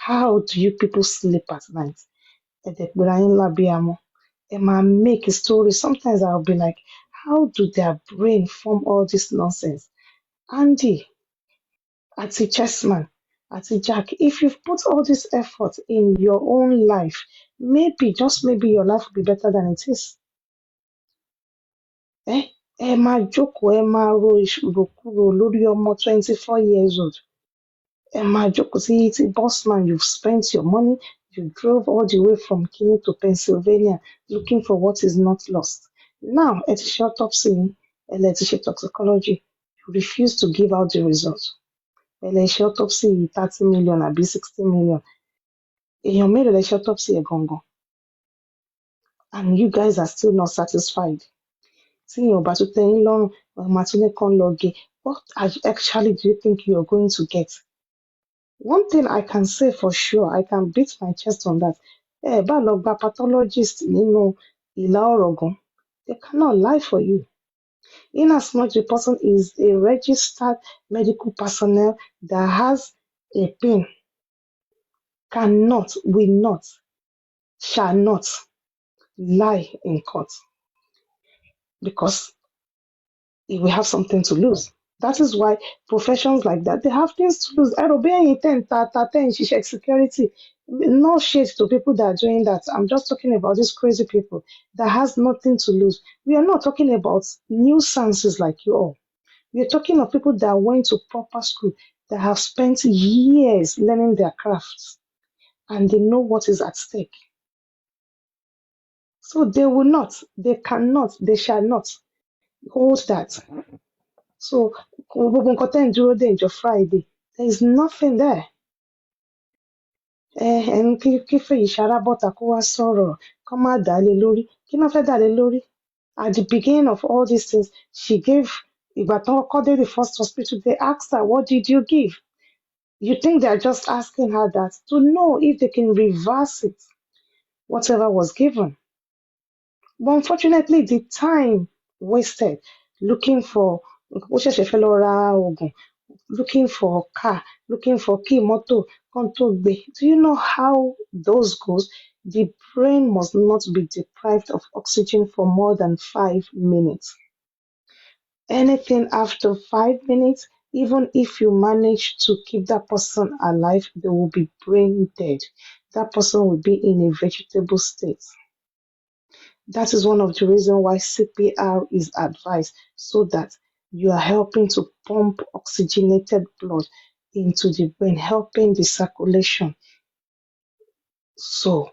how do you people sleep at night ẹ dẹ̀ pera yín lábíamọ ẹ máa make a story sometimes I will be like how do their brain form all this nonsense Andy àti Chessman àti Jack if you've put all this effort in your own life maybe just maybe your life will be better than it is ẹ máa jókòó ẹ máa ro ìròkúrò lórí ọmọ 24 years old ẹ máa jókòó tí bossman you've spent your money you drove all the way from Kenya to Pennsylvania looking for what is not lost now ẹ ti ṣe autopsy ẹ lẹ ti ṣe toxicology you refuse to give out the result ẹ lẹ ṣe autopsy 30 million àbí 60 million èèyàn mélòó lẹ ṣe autopsy ẹ gangan and you guys are still not satisfied tí èèyàn ò bá tún tẹ́ yín lọ́rùn ọmọ àtúndé kan lọ gé what actually do you think you are going to get one thing I can say for sure I can beat my chest on that ẹ bá lọ gba pathologist nínú ìlà ọ̀rọ̀gùn they cannot lie for you in as much the person is a registered medical personnel that has a PIN cannot will not shall not lie in court because he will have something to lose. That is why professions like that, they have things to lose. Security. No shade to people that are doing that. I'm just talking about these crazy people that has nothing to lose. We are not talking about nuisances like you all. We are talking of people that went to proper school, that have spent years learning their crafts, and they know what is at stake. So they will not, they cannot, they shall not hold that. So gbogbo nǹkan tẹ́ ń dúró dé ìjọ Friday there is nothing there. Ẹni kí Fèyí Ṣará bọ́ta kó wá sọ̀rọ̀ kó má dá lé lórí kí ló fẹ́ dá lé lórí at the beginning of all these things she gave ìgbà tán kọ́kọ́ dé the first hospital they asked her what did you give you think they are just asking her that to know if they can reverse it whatever was given but unfortunately the time wasted looking for ó ṣẹ̀ṣẹ̀ fẹ́ lọ ra oògùn looking for car, looking for key motor, kontogbe. Do you know how those goes? The brain must not be deprived of oxygen for more than 5 minutes. Anything after 5 minutes, even if you manage to keep that person alive, they will be brain dead. That person will be in a vegetable state. That is one of the reasons why CPR is advised so that you are helping to pump oxygenated blood into the brain, helping the circulation. So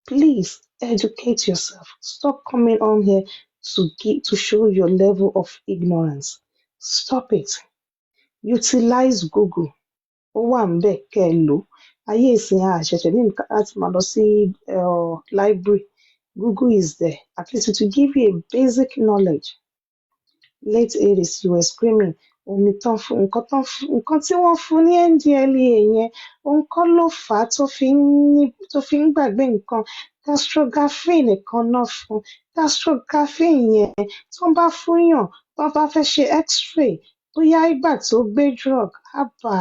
please educate yourself. Stop coming on here to show your level of ignorance. Stop it. Utilize Google. Ó wà ńbẹ̀ kẹ́ ẹ lò ó. Ayé ìsìn àṣẹ̀ṣẹ̀ ní láti máa lọ sí library. Google is there. At least it will give you a basic knowledge. Late Aries, you were screaming. Omi tán fún nǹkan tí wọ́n fún ní NDLEA yẹn òun kọ́ ló fà á tó fi ń gbàgbé nǹkan gastrographin nìkan náà fún gastrographin yẹn tó bá fúnyàn tó bá fẹ́ ṣe x-ray bóyá ìgbà tó gbé drug haba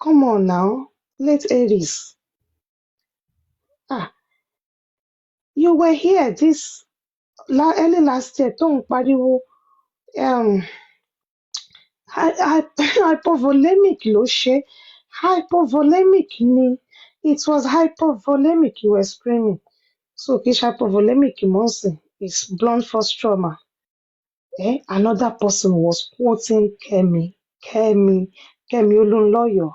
come on now late Aries you were here this early last year tó ń pariwo hypovolemic ló ṣe hypovolemic ni it was hypovolemic you were screaming so kì í ṣe hypovolemic mọ́ sí it's blunt force trauma another person was quoting Kemi Olunloyo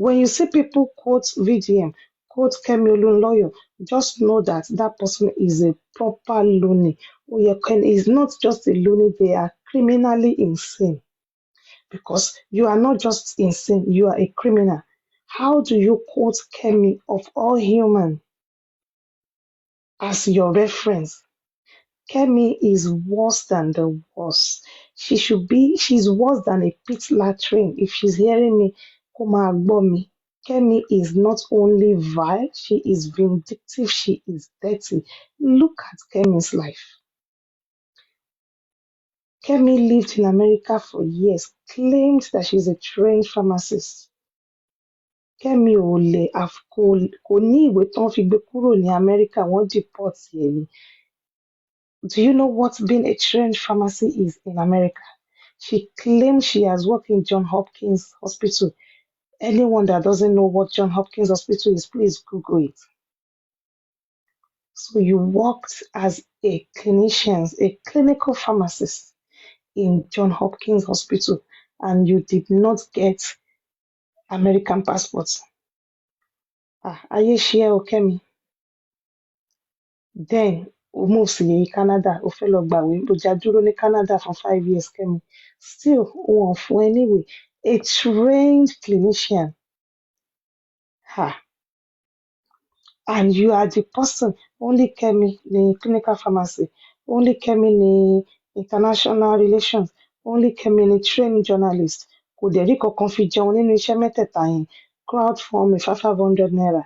when you see people quote VDM quote Kemi Olunloyo just know that that person is a proper loony is not just a loony they are criminally insane because you are not just insane you are a criminal how do you quote Kemi of all human as your reference Kemi is worse than the worst she's worse than a pit latrine. If she's hearing me, kó máa gbọ́ mi. Kemi is not only vile, she is vindictive, she is dirty. Look at Kemi's life. Kemi lived in America for years, claimed that she's a trained pharmacist. Kemi ò lè kò ní ìwé tán fi gbé kúrò ní America, wọ́n deport ẹ̀ ni. Do you know what being a trained pharmacy is in America? She claims she has worked in John Hopkins Hospital. Anyone that doesn't know what John Hopkins Hospital is, please Google it. So you worked as a clinician, a clinical pharmacist in John Hopkins Hospital, and you did not get American passports. Ayé ṣe ẹ́ o, Kẹ́mi. Then o move sí Canada, o fẹ́ lọ gbàwé, o já dúró ní Canada for 5 years, Kẹ́mi. Still, wọn ò fún ẹ níwèé. A trained clinician. And you are the person, only Kemi ní clinical pharmacy, only Kemi ní international relations, only Kemi ní trained journalist. Kò dẹ̀ rí kankan fi jẹun nínú iṣẹ́ mẹ́tẹ̀ẹ̀ta yẹn. Crowdfunding 500 naira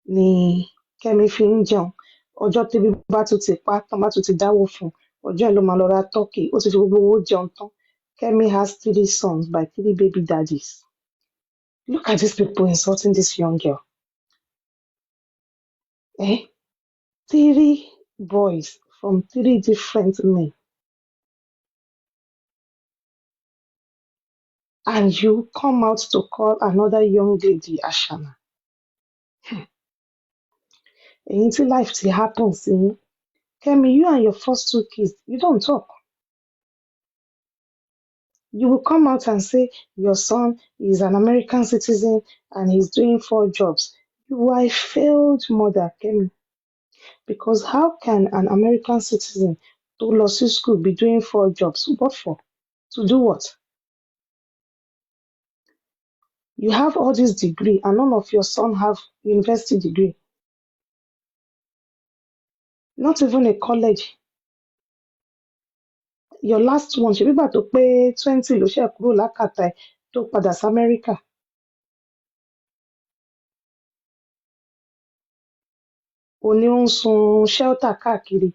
ni Kemi fi ń jẹun. Ọjọ́ tẹ́bí bá tún ti pa, tán bá tún ti dáwó fún un, ọjọ́ ẹ̀ ló máa lọ ra turkey, ó ti fi gbogbo owó jẹun tán. Kemi has 3 sons by 3 baby daddies. Look at these people insulting this young girl. 3 boys from 3 different men. And you come out to call another young lady Ashana. Èyí tí life ti happen sí yín. Kemi, you and your first 2 kids, you don't talk. You will come out and say your son is an American citizen and he's doing 4 jobs. You are a failed mother, Kemi. Because how can an American citizen to lọ sí school be doing 4 jobs? What for? To do what? You have all this degree and none of your son have university degree. Not even a college. Your last one, ṣebí ìgbà tó pé 20 ló ṣẹ̀ kúrò lákàtà ẹ̀ tó padà sí America. Òní ó ń sun shelter káàkiri.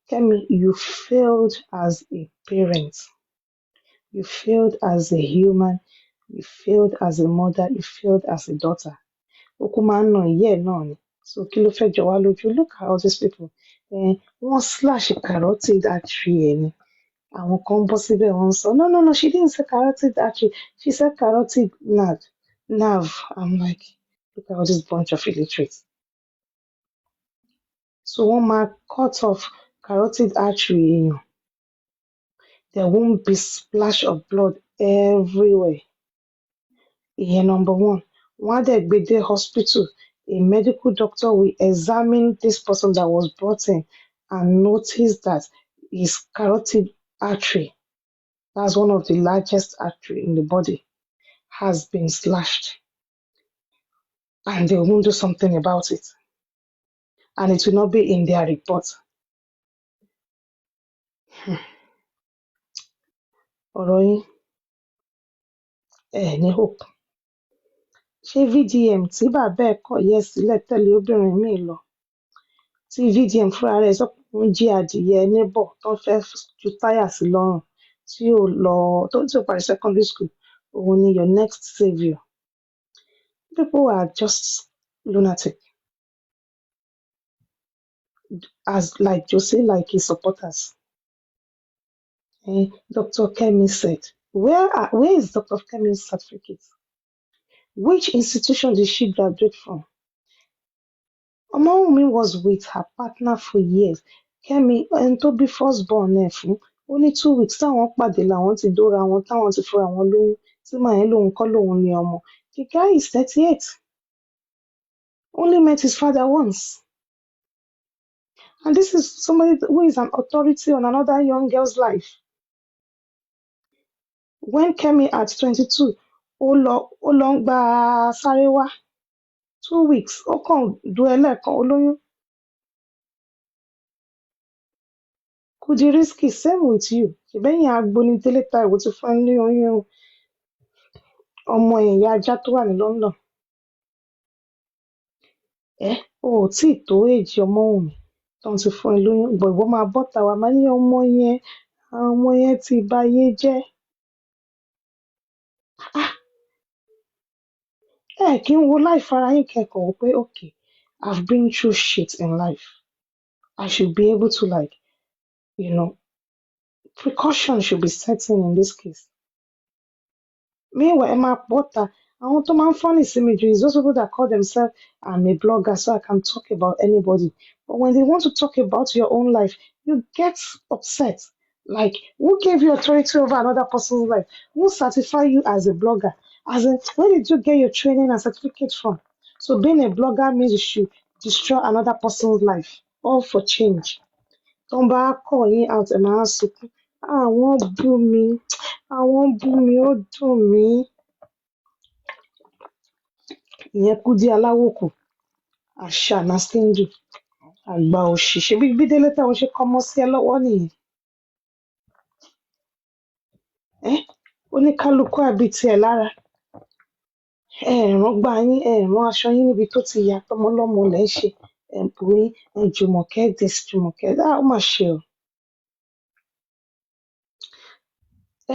Kemi, you failed as a parent. You failed as a human. You failed as a mother. You failed as a daughter. Ó kú máa ń nà ìyá ẹ̀ náà ni. So kí ló fẹ́ jọ wá lójú? Look at all these people. Wọ́n slash carotid artery ẹ̀ ni. Àwọn kan bọ́ síbẹ̀ wọ́n sọ, no, she didn't say carotid artery. She said carotid nerve. I'm like, look at all this bunch of illiterates. So wọ́n máa cut off carotid artery èèyàn. There won't be splash of blood everywhere. Ìyẹn number 1. Wọ́n á dẹ̀ gbé dé hospital. A medical doctor will examine this person that was brought in and notice that his carotid artery, that's one of the largest artery in the body, has been slashed. And they won't do something about it. And it will not be in their report. Ọ̀rọ̀ yín, ní hope. Ṣé VDM tí bàbá ẹ̀ kọ̀ yẹ sílẹ̀ tẹ̀lé obìnrin míì lọ? Tí VDM fúnra rẹ̀ sọ pé òun jí adìyẹ neighbor tó fẹ́ ju táyà sí lọ́rùn tí ò parí secondary school, òun ni your next saviour. People are just lunatic. As like Jose, like his supporters. Dr. Kemi said, where is Dr. Kemi's certificate? Which institution did she graduate from? Omowumi was with her partner for years. Kemi, ẹni tó bí first born ẹ̀ fún, ó ní 2 weeks táwọn pàdé làwọn ti dóra wọn táwọn ti fúnra wọn lóyún tí màá yẹn lòun kọ́ lòun ní ọmọ. The guy is 38. Only met his father once. And this is somebody who is an authority on another young girl's life. When Kemi at 22, ó lọ ń gba sáré wá 2 weeks, ó kàn du ẹlẹ́ẹ̀kan olóyún. Could you risky? Same with you. Ṣèbẹ́yìn agbóni délé ta ìwò ti fún ẹ ní oyún ọmọ ìyá ajá tó wà ní London. O ò tí ì tó èjì ọmọ Wùnmí tó ń ti fún ẹ lóyún. Bọ̀ ìwọ máa bọ́ta wá máa ní ọmọ yẹn ti bayé jẹ́. Kí n wo life ara yín kẹ́kọ̀ọ́ wò pé okay, I've been through shit in life. I should be able to like, precaution should be certain in this case. Meanwhile, ẹ máa bọ́ta. Àwọn tó máa ń funny sí mi jù is those people that call themselves, I'm a blogger so I can talk about anybody. But when they want to talk about your own life, you get upset. Like, who gave you authority over another person's life? Who certify you as a blogger? As in, where did you get your training and certificate from? So being a blogger means you should destroy another person's life, all for change. Tó ń bá call yín out ẹ̀ máa sunkún. Àwọn bú mi, ó dùn mí. Ìyẹn Kúdí Aláwòkù, àṣà nàsíndù, àgbà òṣì. Ṣebí bí Délé Táwọn ṣe kọ́mọ sí ẹ lọ́wọ́ nìyẹn. Oníkálukú àbí tiẹ̀ lára. Ẹ̀ẹ̀rán gbá yín, ẹ̀ẹ̀rán aṣọ yín níbi tó ti ya tọmọlọ́mọ lẹ̀ ń ṣe. Ẹ̀bù yín, Jùmọ̀kẹ́ this, Jùmọ̀kẹ́ that, ó mà ṣe o.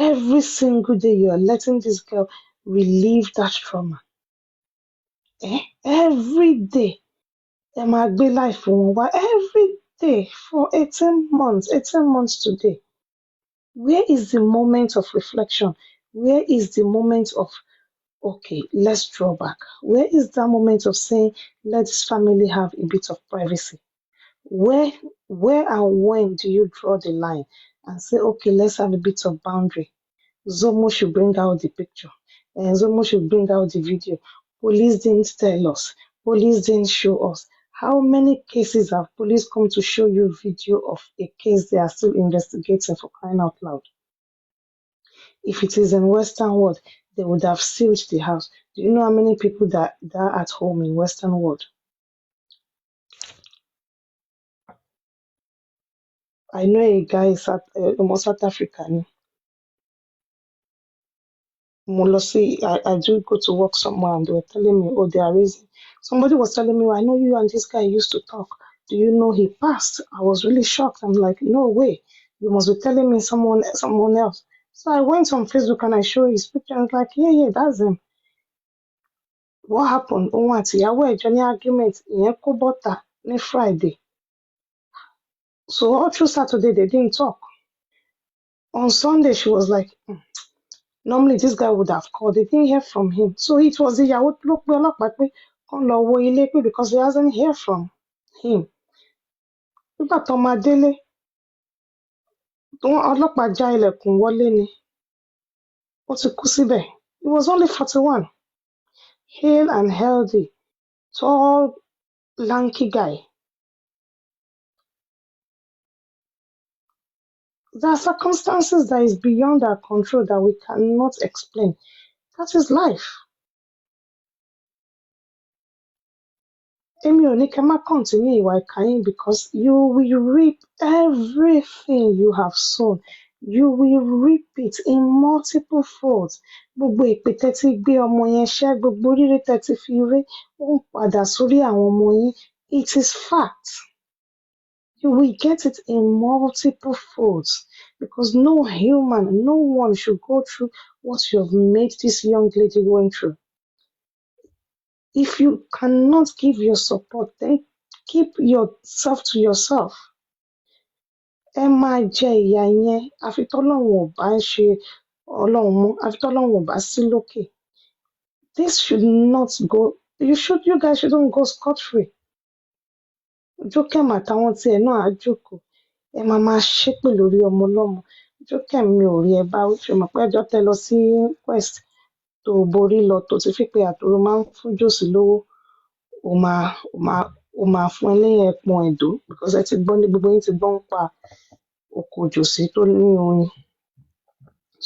Every single day you are letting this girl relieve that trauma. Every day. Ẹ máa gbé life wọn wá every day for 18 months today. Where is the moment of reflection? Where is the moment of, okay, let's draw back? Where is that moment of saying, let this family have a bit of privacy? Where and when do you draw the line and say, okay, let's have a bit of boundary? Zomo should bring out the picture. Zomo should bring out the video. Police didn't tell us. Police didn't show us. How many cases have police come to show you video of a case they are still investigating, for crying out loud? If it is in Western world, they would have sealed the house. Do you know how many people that are at home in Western world? I know a guy in South Africa. I do go to work somewhere and they were telling me, oh, they are raising. Somebody was telling me, I know you and this guy used to talk. Do you know he passed? I was really shocked. I'm like, no way. You must be telling me someone else. So I went on Facebook and I showed his picture. I was like, yeah, that's him. What happened? Oh, what? Ìyàwó ẹ̀ jọ ní argument. Ìyẹn kó bọ́ta ní Friday. So all through Saturday, they didn't talk. On Sunday, she was like, normally this guy would have called. They didn't hear from him. So it was the ìyàwó ló pe ọlọ́pàá pé kán lọ wo ilé pé because he hasn't heard from him. Nígbà tó máa délé, ọlọ́pàá já ilẹ̀kùn wọlé ni. Ó ti kú síbẹ̀. He was only 41. Hale and healthy, tall, lanky guy. There are circumstances that is beyond our control that we cannot explain. That is life. Èmi ò ní kẹ́ má continue ìwà ìkà yín because you will reap everything you have sown. You will reap it in multiple folds. Gbogbo èpè tẹ́ ti gbé ọmọ yẹn ṣẹ́, gbogbo ríré tẹ́ ti fi ré, ó ń padà sórí àwọn ọmọ yín. It is fact. You will get it in multiple folds because no human, no one should go through what you have made this young lady going through. If you cannot give your support, then keep yourself to yourself. Ẹ máa jẹ ìyà yẹn àfi tọ́lọ́run ò bá ń ṣe Ọlọ́run mọ́, àfi tọ́lọ́run ò bá sí lókè. This should not go, you guys shouldn't go scot-free. Jókèm àtàwọn tiẹ̀ náà á jókòó. Ẹ máa ṣépè lórí ọmọ ọlọ́mọ. Jókèm mi ò rí ẹ bá ṣe mọ̀ pé ẹjọ́ tẹ lọ sí Quest tó borí lọ tó ti fi pé àtòrò máa ń fún jòsí lówó. Ó máa fún ẹ lẹ́yìn ẹpọn ẹ̀dó because ẹ ti gbọ́ ní gbogbo yín ti gbọ́ ń pa oko jòsí tó ní oyin.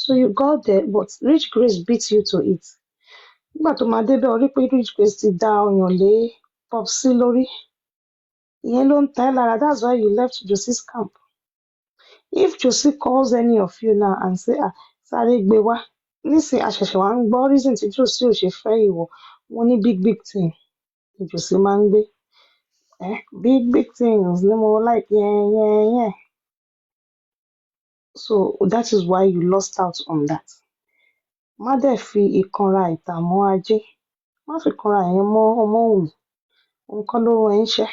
So you got there but Rich Grace beat you to it. Nígbà tó máa débẹ̀ orí pé Rich Grace ti dá ọyàn lé Popsi lórí. Ìyẹn ló ń ta ẹ́ lára, that's why you left Josie's camp. If Josie calls any of you now and say, sáré gbé wá, nísìn àṣẹ̀ṣẹ̀ wá ń gbọ́ reason tí Josie ò ṣe fẹ́ ìwọ, wọ́n ní big thing ni Josie máa ń gbé. Big things ni mo like, yeah. So that is why you lost out on that. Má dẹ̀ fi ìkanra ìtààmú ajé, má fi kanra yẹn mọ́ ọmọ òun, nǹkan ló rán ẹ níṣẹ́.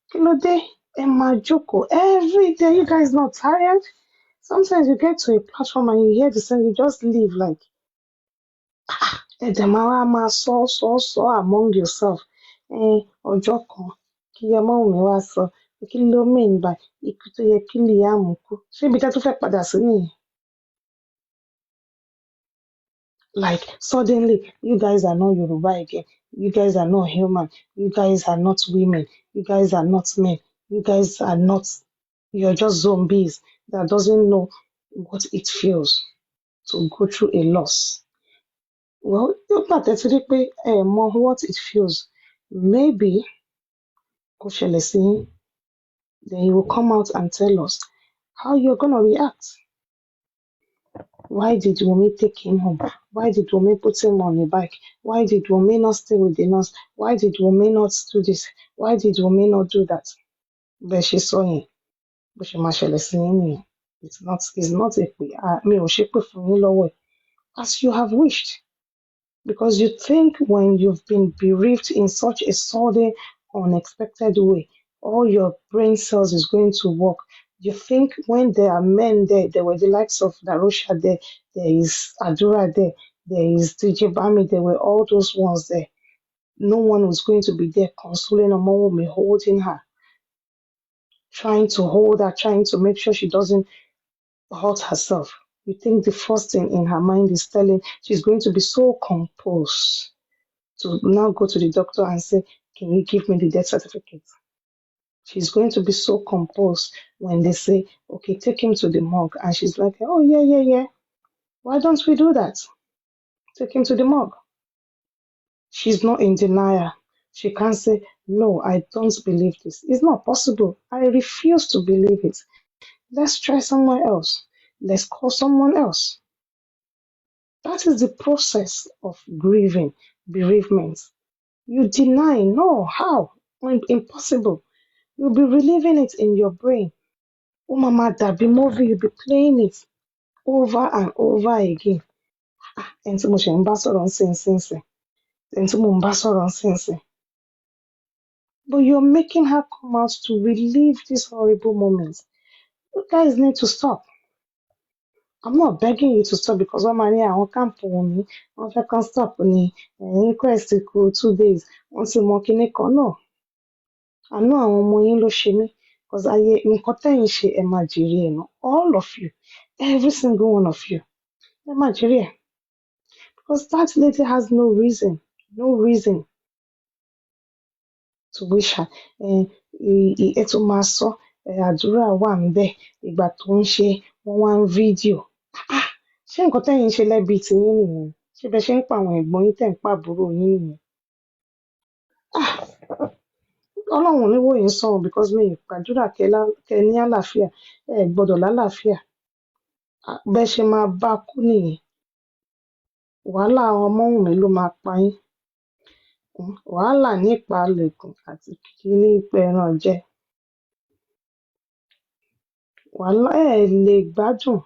Kí ló dé? Ẹ máa jókòó every day, you guys not tired? Sometimes you get to a platform and you hear the same, you just leave like, ẹ̀dẹ̀ máa wá máa sọ among yourself. Ọjọ́ kan kí ọmọ mi wá sọ, kí ló mean by ikú tó yẹ kí Liam kú? Ṣé ibi tẹ́ tún fẹ́ padà sí nìyẹn? Like suddenly, you guys are not Yoruba again. You guys are not human. You guys are not women. You guys are not men. You guys are not, you're just zombies that doesn't know what it feels to go through a loss. Well, nígbà tẹ́ ti rí pé ẹ mọ what it feels, maybe kò ṣẹlẹ̀ sí yín, then you will come out and tell us how you're gonna react. Why did Wunmi take him home? Why did Wunmi put him on a bike? Why did Wunmi not stay with the nurse? Why did Wunmi not do this? Why did Wunmi not do that? Bẹ́ẹ̀ ṣe sọ yẹn, bó ṣe máa ṣẹlẹ̀ sí yín nìyẹn. It's not a pè, mi ò ṣépè fún yín lọ́wọ́ ẹ̀. As you have wished. Because you think when you've been bereaved in such a sudden, unexpected way, all your brain cells is going to work. You think when there are men there were the likes of Darusha there is Adura there is DJ Bami, there were all those ones there. No one was going to be there consoling Omowumi, holding her, trying to hold her, trying to make sure she doesn't hurt herself. You think the first thing in her mind is telling she's going to be so composed to now go to the doctor and say, can you give me the death certificate? She's going to be so composed when they say, okay, take him to the morgue. And she's like, oh, yeah. Why don't we do that? Take him to the morgue. She's not in denial. She can't say, no, I don't believe this. It's not possible. I refuse to believe it. Let's try somewhere else. Let's call someone else. That is the process of grieving, bereavement. You deny, no, how? Impossible. You'll be reliving it in your brain. Oh, mama, that be movie, you'll be playing it over and over again. Ẹni tí mo ṣe ń bá sọ̀rọ̀ nísinsìnyí. Ẹni tí mo ń bá sọ̀rọ̀ nísinsìnyí. But you're making her come out to relive these horrible moments. You guys need to stop. I'm not begging you to stop because wọ́n máa ní àwọn káàmpù Wunmi, wọ́n fẹ́ kán stop ní inquest kù 2 days, wọ́n ti mọ kinní kan náà. Àánú àwọn ọmọ yín ló ṣe mí because ayé nǹkan tẹ́yìn ṣe ẹ máa jèrè ẹ̀ náà, all of you, every single one of you, ẹ máa jèrè ẹ̀ because that lady has no reason to wish her. Ẹ tún máa sọ àdúrà wà níbẹ̀ ìgbà tó ń ṣe wọ́n wá ń fídíò. Ṣé nǹkan tẹ́yìn ṣe lẹ́bi tiyín nìyẹn? Ṣé bẹ́ẹ̀ ṣe ń pa àwọn ẹ̀gbọ́n yín tẹ̀ ń pa àbúrò yín nìyẹn? Ọlọ́run ní wò yín sàn because mi ì gbàdúrà kẹ́ ní àlàáfíà, ẹ gbọ́dọ̀ lálàáfíà. Bẹ́ẹ̀ ṣe máa bá kú nìyẹn. Wàhálà Ọmọ́wùnmí ló máa pa yín. Wàhálà nípa lẹ̀kùn àti kíní pẹran jẹ. Wàhálà ẹ lè gbádùn.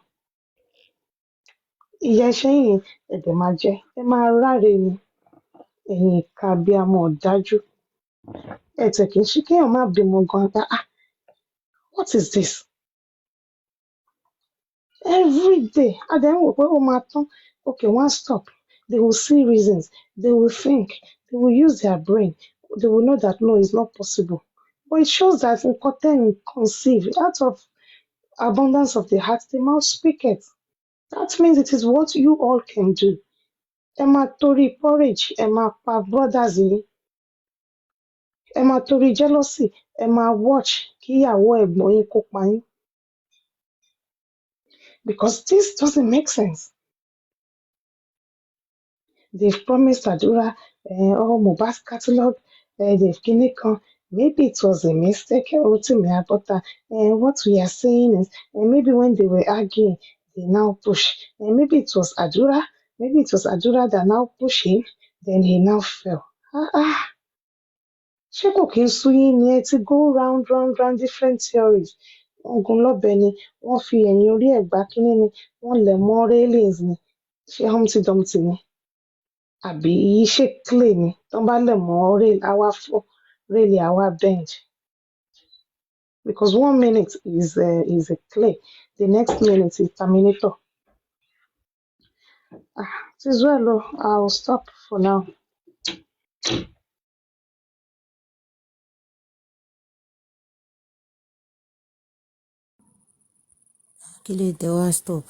Ìyà iṣẹ́ yìí ẹ̀dẹ̀ máa jẹ, ẹ máa ráre ni. Ẹ̀yin ìka abiyamọ ọ̀dájú. Ẹ tẹ̀ kí n ṣe kéèyàn má bímọ gan-an. What is this? Every day, a dẹ̀ ń wò pé ó máa tán. Okay, one stop. They will see reasons. They will think. They will use their brain. They will know that no, it's not possible. But it shows that nǹkan tẹ́ ń conceive out of abundance of the heart, the mouth speak it. That means it is what you all can do. Ẹ máa torí porridge, ẹ máa pa brothers yín. Ẹ máa torí jealousy, ẹ máa watch kí ìyàwó ẹ̀gbọ́n yín kó pa yín. Because this doesn't make sense. They've promised Adura all Mohbad's catalog, the kini kan, maybe it was a mistake. Rotimi Abota. What we are saying is, maybe when they were arguing, they now push. Maybe it was Adura. Maybe it was Adura that now pushed him. Then he now fell. Ṣé kò kí ń sú yín ni? Ẹ ti go round round round different theories. Wọ́n gún lọ́bẹ ni, wọ́n fi ẹ̀yìn orí ẹ̀ gbá kínní ni, wọ́n lẹ̀ mọ́ railings ni. Ṣé Humpty Dumpty ni? Àbí ṣé clay ni? Tán bá lẹ̀ mọ́ rail, á wá fọ́, rail á wá bend. Because 1 minute is a clay, the next minute is Terminator. It is well, I'll stop for now. Kí ló tẹ wá stop?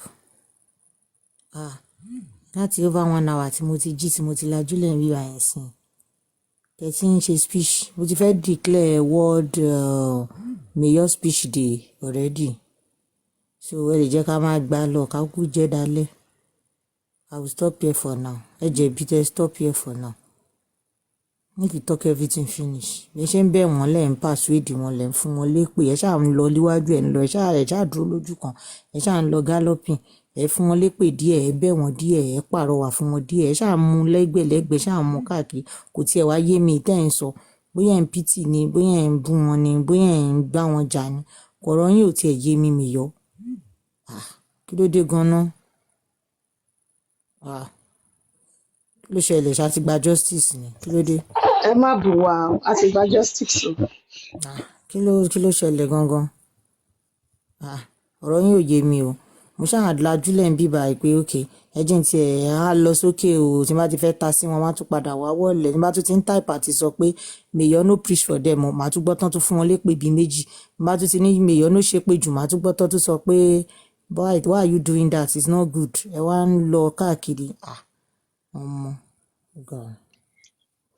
Láti over 1 hour tí mo ti jí tí mo ti lajúlẹ̀ ń bí wa yẹn sìn. Tẹ̀sí ń ṣe speech. Mo ti fẹ́ declare world mayor speech day already. So ẹ lè jẹ́ ká máa gbá lọ ká kú jẹ́ dalẹ̀. I will stop here for now. Ẹ jẹ̀bi tẹ stop here for now. If you talk everything finish. Bí ẹ ṣe ń bẹ̀ wọ́n lẹ̀ ń persuade wọn lẹ̀ ń fún wọn lépè. Ẹ ṣáà ń lọ níwájú ẹ̀ ń lọ. Ẹ ṣáà dúró lójú kan. Ẹ ṣáà ń lọ galloping. Ẹ fún wọn lépè díẹ̀. Ẹ bẹ̀ wọ́n díẹ̀. Ẹ pàrọwà fún wọn díẹ̀. Ẹ ṣáà mú lẹ́gbẹ̀lẹ́gbẹ̀. Ṣáà mú káàkiri. Kò tiẹ̀ wá yé mi tẹ́ ẹ̀ ń sọ. Bóyá ẹ̀ ń pity ni. Bóyá ẹ̀ ń bú wọn ni. Bóyá ẹ̀ ń gbá wọn jà ni. Ọ̀rọ̀ yín ò tiẹ̀ yé mi yọ. Kí ló dé gan-an? Kí ló ṣẹlẹ̀? Ṣá ti gba justice ni? Kí ló dé? Ẹ má bù wá o, a ti gba justice o. Kí ló ṣẹlẹ̀ gangan? Ọ̀rọ̀ yín ò yé mi o. Mo ṣáà lajúlẹ̀ ń bíbà pé òkè ẹjìn tí ẹ̀ á lọ sókè o tí bá ti fẹ́ ta sí wọn wá tún padà wá wọ̀lẹ̀ tí bá tún ti ń type àti sọ pé mayor no preach for them màá tún gbọ́ tán tún fún wọn lépè bíi méjì bá tún ti ní mayor no ṣépè jù màá tún gbọ́ tán tún sọ pé boy why are you doing that, it's not good. Ẹ wá ń lọ káàkiri ọmọ God.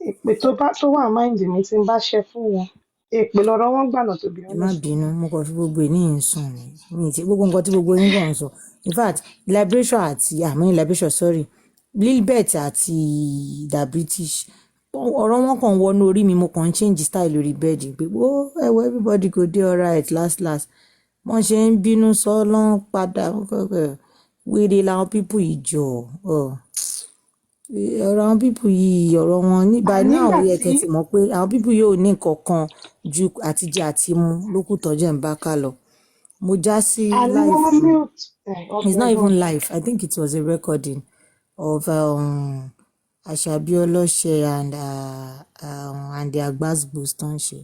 Èpè tó wà máìndì mi tí ń bá ṣe fún wọn. Èpè lọ̀rọ̀ wọn gbànà tó bí Ẹ má bínú mo kàn fi gbogbo ẹ̀ níyìn sùn ni mi ti gbogbo nǹkan tí gbogbo yín kàn ń sọ in fact liberation àti liberation sorry Lilbert àti the British ọ̀rọ̀ wọn kàn wọnú orí mi mo kàn ń change style lórí bẹ́ẹ̀dì pé ẹ̀wọ̀ everybody go dey alright last wọ́n ṣe ń bínú sọ́lọ́n padà wéré làwọn pípù yìí jọ ọ̀rọ̀ àwọn pípù yìí ọ̀rọ̀ wọn nígbà náà ó yẹ kẹ́ ti mọ̀ pé àwọn pípù yìí ò ní nǹkan kan ju àtijẹ àti mu lókùtọ́jẹ́ ń bá ká lọ mo já sí live it's not even live I think it was a recording of Asabi Olose and their gbasgbos tó ń ṣe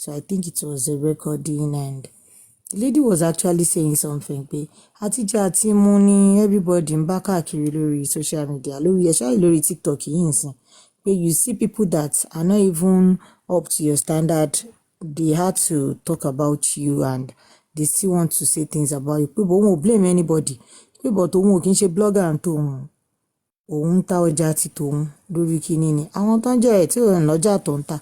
so I think it was a recording and the lady was actually saying something pé àtijọ́ àti mu ni everybody ń bá káàkiri lórí social media lórí especially lórí TikTok yìí nsìn pé you see people that are not even up to your standard they had to talk about you and they still want to say things about you pé bò wọn ò blame anybody pé bò tòun ò kí ń ṣe blogger and tòun òun ń ta ọjà ti tòun lórí kíní ni àwọn tó ń jẹ́ ẹ̀ tí òun lọ́jà tó ń ta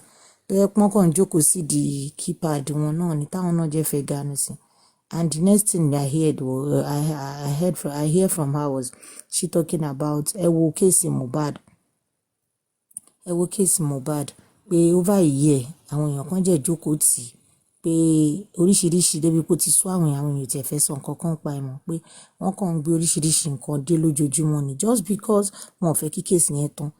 tó yẹ pọ́n kàn jókòó sí di keypad wọn náà ni táwọn náà jẹ́ fẹ́ ganu sí and the next thing I hear from her was she talking about ẹ wo kéèsì Mohbad pé over a year àwọn èèyàn kan jẹ́ jókòó tì í pé oríṣiríṣi débi pé ó ti sú àwọn èèyàn tí ẹ fẹ́ sọ nǹkan kan pa ẹ̀ mọ́ pé wọ́n kàn ń gbé oríṣiríṣi nǹkan dé lójoojúmọ́ ni just because wọn ò fẹ́ kí kéèsì yẹn tán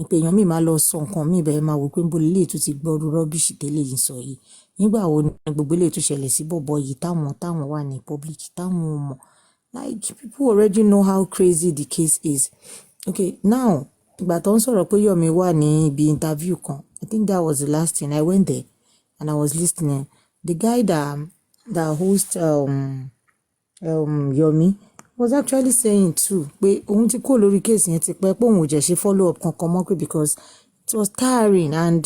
pé èèyàn míì máa lọ sọ nǹkan míì bẹ́ẹ̀ máa wò pé ń bo lè tún ti gbọ́rú rọ́bìṣì tẹ́lẹ̀ yìí sọ yìí nígbà wo ni gbogbo ilé tó ṣẹlẹ̀ sí bọ̀bọ̀ yìí táwọn wà ní public táwọn ò mọ̀ like people already know how crazy the case is okay now ìgbà tó ń sọ̀rọ̀ pé Yomi wà ní ibi interview kan I think that was the last thing I went there and I was listening the guy that host Yomi was actually saying too pé òun ti kó lórí case yẹn ti pẹ́ pé òun ò jẹ́ ṣe follow up kankan mọ́ pé because it was tiring and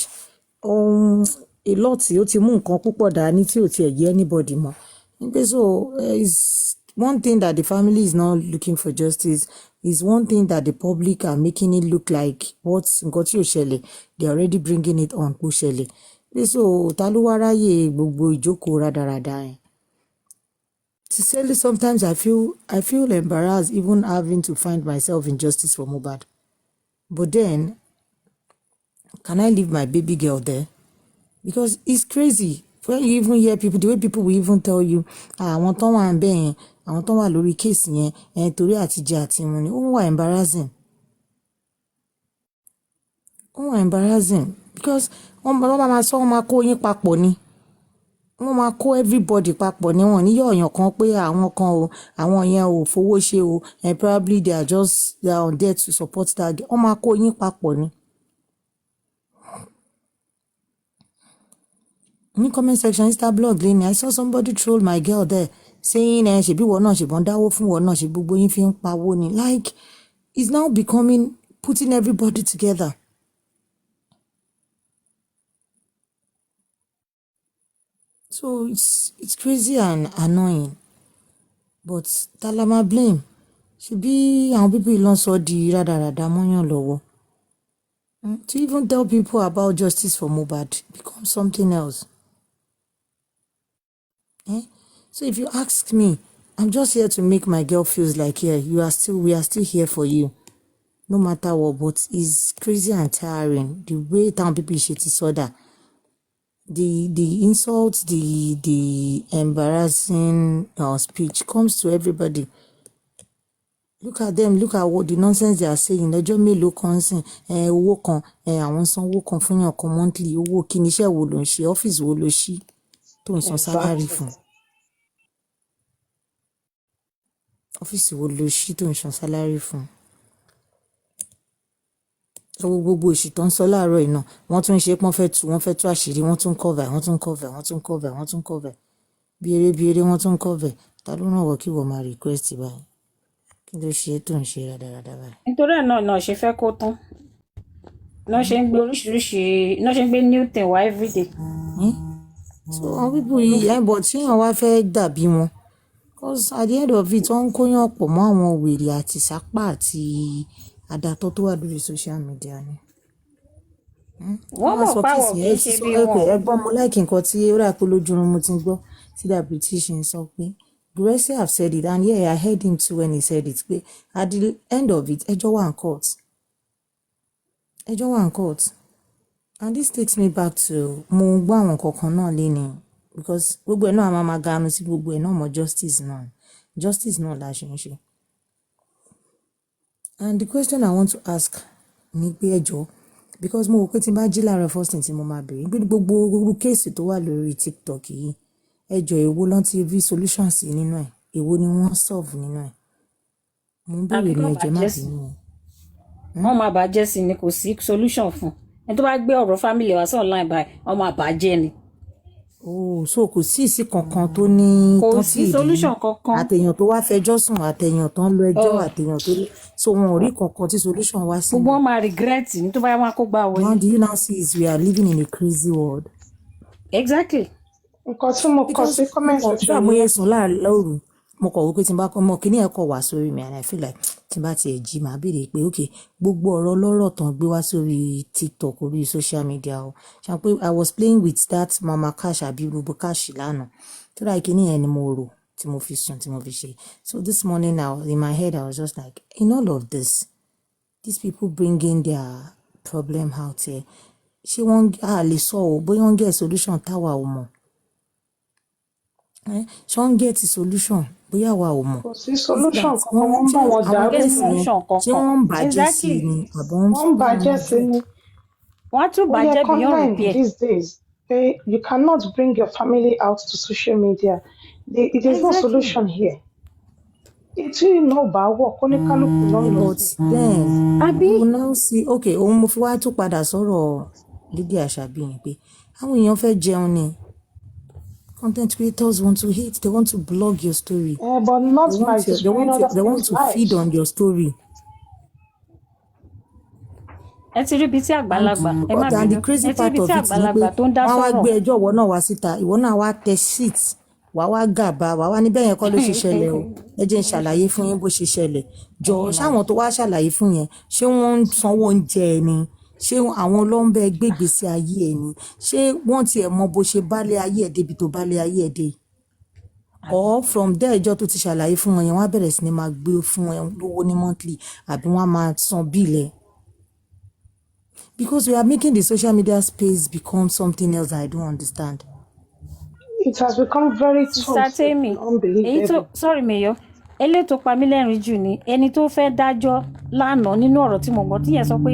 a lot ó ti mú nǹkan púpọ̀ dání tí ò tiẹ̀ yé anybody mọ́ nígbà so is one thing that the family is not looking for justice is one thing that the public are making it look like what nǹkan tí ò ṣẹlẹ̀ they are already bringing it on kó ṣẹlẹ̀ so ta ló wá ráyè gbogbo ìjókòó rádaràda yẹn. Sincerely, sometimes I feel embarrassed even having to find myself in justice for Mohbad. But then, can I leave my baby girl there? because it's crazy when you even hear people, the way people will even tell you àwọn tó wà ń bẹ̀ yẹn àwọn tó wà lórí kéèsì yẹn torí àtijẹ àti mu ni ó wà embarrassing because wọ́n bá máa sọ wọ́n máa kó yín papọ̀ ni wọ́n máa kó everybody papọ̀ ni wọ́n níyọ̀ ọ̀yàn kan pé àwọn kan o àwọn yẹn ò fowó ṣe o and probably they are on there to support that wọ́n máa kó yín papọ̀ ni. Ní comment section Insta blog lẹ́ni I saw somebody troll my girl there saying ṣebí wọ́n náà ṣèbọn dáwó fún wọ́n náà ṣe gbogbo yín fi ń pawó ni like it's now becoming putting everybody together. So it's crazy and annoying but ta la máa blame ṣebí àwọn people yìí ló ń sọ di rádaràda mọ́yàn lọ́wọ́. To even tell people about justice for Mohbad becomes something else. So if you ask me, I'm just here to make my girl feels like we are still here for you, no matter what. But it's crazy and tiring the way town people shit is order. The insults, the embarrassing speech comes to everybody. Look at them, look at what the nonsense they are saying. Lọ́jọ́ mélòó kan sìn owó kan àwọn sanwó kan fún yàn kan monthly owó kí ni iṣẹ́ wo ló ń ṣe ọ́fíìsì wo ló ṣí tó ń san sálárì fún. Ọ́fíìsì wo ló ṣí tó ń san sálárì fún. Gbogbo òṣì tó ń sọ láàárọ̀ iná wọ́n tún ń ṣe pọ́n fẹ́ tú àṣírí wọ́n tún cover bí eré wọ́n tún cover ta ló ràn wọ́ kí wọ́n máa request báyìí. Kí ló ṣe tó ń ṣe rádaràda báyìí. Nítorí ẹ̀ náà ṣe fẹ́ kó tán náà ṣe ń gbé oríṣiríṣi náà ṣe ń gbé new thing wá everyday. So àwọn pípọ̀ yìí but ṣéyàn wá fẹ́ dàbí wọn because at the end of it wọ́n ń kóyàn pọ̀ mọ́ àwọn wèrè àti sápá àti àdàtọ̀ tó wà lórí social media ni. Wọ́n mọ̀ páwọ̀ kì í ṣe bí wọn. Ẹgbọ́n mo láìkí nǹkan tí ó rà pé lójúrun mo ti gbọ́ tí the British ń sọ pé Gracie have said it and I heard him too when he said it pé at the end of it ẹjọ́ wà ń court and this takes me back to mo gbọ́ àwọn kankan náà léni because gbogbo ẹ̀ náà máa ganu sí gbogbo ẹ̀ náà mọ́ justice náà la ṣe ń ṣe. And the question I want to ask ni pé ẹjọ́ because mo wò pé tí n bá jí láàárọ̀ first thing tí mo máa bèrè pé gbogbo kéèsì tó wà lórí TikTok yìí ẹjọ́ èwo ló ti rí solution sí nínú ẹ̀ èwo ni wọ́n solve nínú ẹ̀ mo ń bèrè ní ẹjọ́ má bínú. Wọ́n máa bàjẹ́ sí ni kò sí solution fún ẹni tó bá gbé ọ̀rọ̀ family wá sí online báyìí wọ́n máa bàjẹ́ ni. So kò sí kankan tó ní kò sí solution kankan. Àtẹ̀yàn tó wá fẹjọ́ sùn àtẹ̀yàn tó ń lo ẹjọ́ àtẹ̀yàn tó so wọn ò rí kankan tí solution wá sí. Gbogbo wọn máa regret ní tó bá wọn kó gbà wọlé. Now do you now see is we are living in a crazy world. Exactly. Nǹkan tí mo kọ sí comment section. Nígbà mo yẹ sùn lóru mo kọ̀ wípé tí n bá kọ́ mọ́ kíní ẹ̀kọ́ wá sórí mi and I feel like tí n bá tiẹ̀ jí màá béèrè pé ok gbogbo ọ̀rọ̀ lọ́rọ̀ tán gbé wá sórí TikTok orí social media o ṣe pé I was playing with that mama cash àbí gbogbo cash lánàá tó dáa kíní yẹn ni mo rò tí mo fi sùn tí mo fi ṣe so this morning now in my head I was just like in all of this these people bringing their problem out here ṣé wọ́n lè sọ ọ́ bóyá wọ́n get solution táwa ò mọ̀ ṣé wọ́n get solution bóyá wa ò mọ̀. Kò sí solution kankan wọ́n bá wọn dàrú ní ṣé wọ́n ń bàjẹ́ sí i ni àbọ̀ wọ́n bàjẹ́ sí i ni. Wọ́n tún bàjẹ́ beyond repair. These days you cannot bring your family out to social media. It is no solution here. Tí iná bá wọ̀ kó ní kálukú lọ́nà. But then you now see okay òun mo fi wá tún padà sọ̀rọ̀ Lydia Àṣàbí yẹn pé àwọn èèyàn fẹ́ jẹun ni. Content creators want to hate. They want to blog your story. But not by they want to feed on your story. Ẹ ti rí ibi tí àgbàlagbà ẹ má bínú. And the crazy part of it ni pé wọ́n wá gbé ẹjọ́ ìwọ náà wá síta ìwọ náà wá tẹ sheet wà wá gàba wà wá níbẹ̀ yẹn kọ́ ló ṣe ṣẹlẹ̀ o ẹ jẹ́ n ṣàlàyé fún yín bó ṣe ṣẹlẹ̀ jọ ṣáwọn tó wá ṣàlàyé fún yẹn ṣé wọ́n ń sanwó oúnjẹ ẹ ni ṣé àwọn ló ń bẹ gbégbèsè ayé ẹ ni ṣé wọ́n tiẹ̀ mọ bó ṣe bálé ayé ẹ débi tó bálé ayé ẹ dé or from there ìjọ tó ti ṣàlàyé fún wọn yẹn wọ́n á bẹ̀rẹ̀ sí ni máa gbé fún ẹ lówó ní monthly àbí wọ́n á máa san bíìlẹ̀ Because we are making the social media space become something else I don't understand. It has become very Sister toxic and Temi, èyí tó unbelievable. sorry Mayor, eléyìí tó pa mí lẹ́rìn jù ni ẹni tó fẹ́ dájọ́ lánàá nínú ọ̀rọ̀ tí mo gbọ́ tí yẹn sọ pé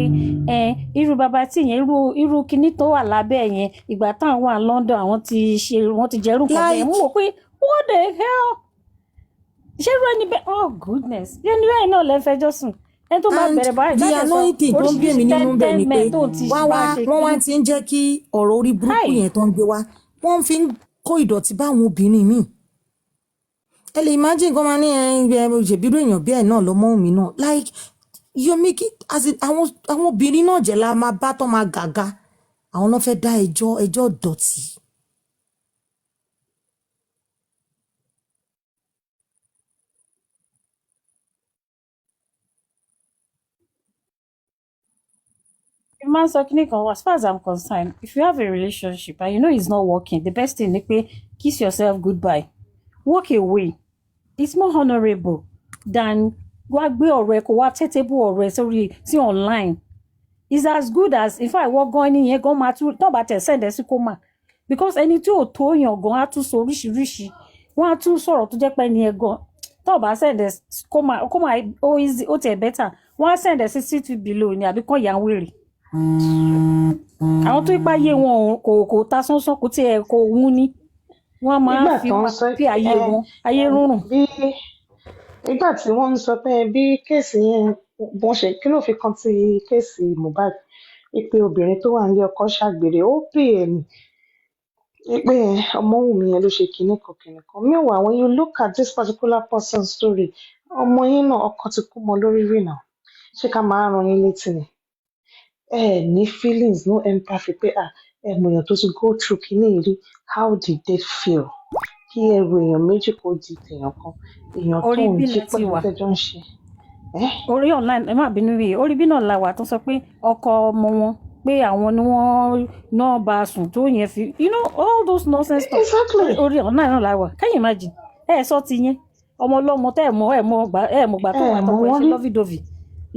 irú bàbá tí yẹn irú kinní tó wà lábẹ́ yẹn ìgbà táwọn wà London àwọn ti jẹ́rú kan bẹ́ẹ̀ mo wò pé what the hell ṣé irú ẹni bẹ́ẹ̀ oh goodness ẹni bẹ́ẹ̀ náà lẹ́ fẹjọ́ sùn ẹni tó bá bẹ̀rẹ̀ báyìí the annoying thing tó ń bí èmi nínú bẹ̀ ni pé wọ́n wá ti ń jẹ́ kí ọ̀rọ̀ orí burúkú yẹn tó ń gbé wá wọ́n fi ń kó ìdọ̀tí bá àwọn obìnrin míì ẹ lè imagine kọ́ máa ní ṣèbírú èèyàn bí ẹ̀ náà ló mọ́ mi náà like you make it as in àwọn obìnrin náà jẹ́ la máa bá tó máa gàga àwọn náà fẹ́ dá ẹjọ́ dọ̀tí. Man, so as far as I'm concerned, if you have a relationship and you know it's not working, the best thing is to kiss yourself goodbye. Walk away. It's more honorable than go gbé ọ̀rọ̀ ẹ kó wá tẹ́tẹ́bù ọ̀rọ̀ ẹ sí online. It's as good as if I walk going in here go máa tún tó bá tẹ̀ send ẹ sí kó because ẹni tí ò tó yàn gan á tún sọ oríṣiríṣi wọ́n á tún sọ̀rọ̀ tó jẹ́ pé ẹni ẹ gan tó bá send ẹ kó máa ó tẹ̀ better wọ́n á send ẹ sí sit below ni àbí kàn yà ń wèrè. Àwọn tó ipa yé wọn kò ta sánsán kò tiẹ̀ kò wún ní wọ́n máa fi ayé wọn ayé rúrùn. Nígbà tí wọ́n ń sọ pé bí kéèsì yẹn wọ́n ṣe kí ló fi kan ti kéèsì Mohbad wípé obìnrin tó wà nílé ọkọ ṣàgbèrè ó pè é ní wípé Ọmọ́wùmí yẹn ló ṣe kinní kan. Meanwhile when you look at this particular person's story ọmọ yín náà ọkọ ti kú mọ́ lórí rí náà ṣé ká máa rán yín létí ni. Ní feelings no empathy pé èèyàn tó ti go through kinní yìí rí how did they feel kí ẹrù èèyàn méjì kò di tèèyàn kan èèyàn tó ń jí pẹ̀lú tẹ́jọ́ ń ṣe. Orí online ẹ má bínú rí orí bí náà la wà tó sọ pé ọkọ ọmọ wọn pé àwọn ni wọ́n náà bá a sùn tó yẹn fi you know all those nonsense stuff. Exactly. Orí online náà la wà can you imagine sọ ti yẹn ọmọ ọlọ́mọ tẹ́ ẹ̀ mọ̀ gbà tó wà tọkọ ẹ̀ ṣe lọ́fídọ́fì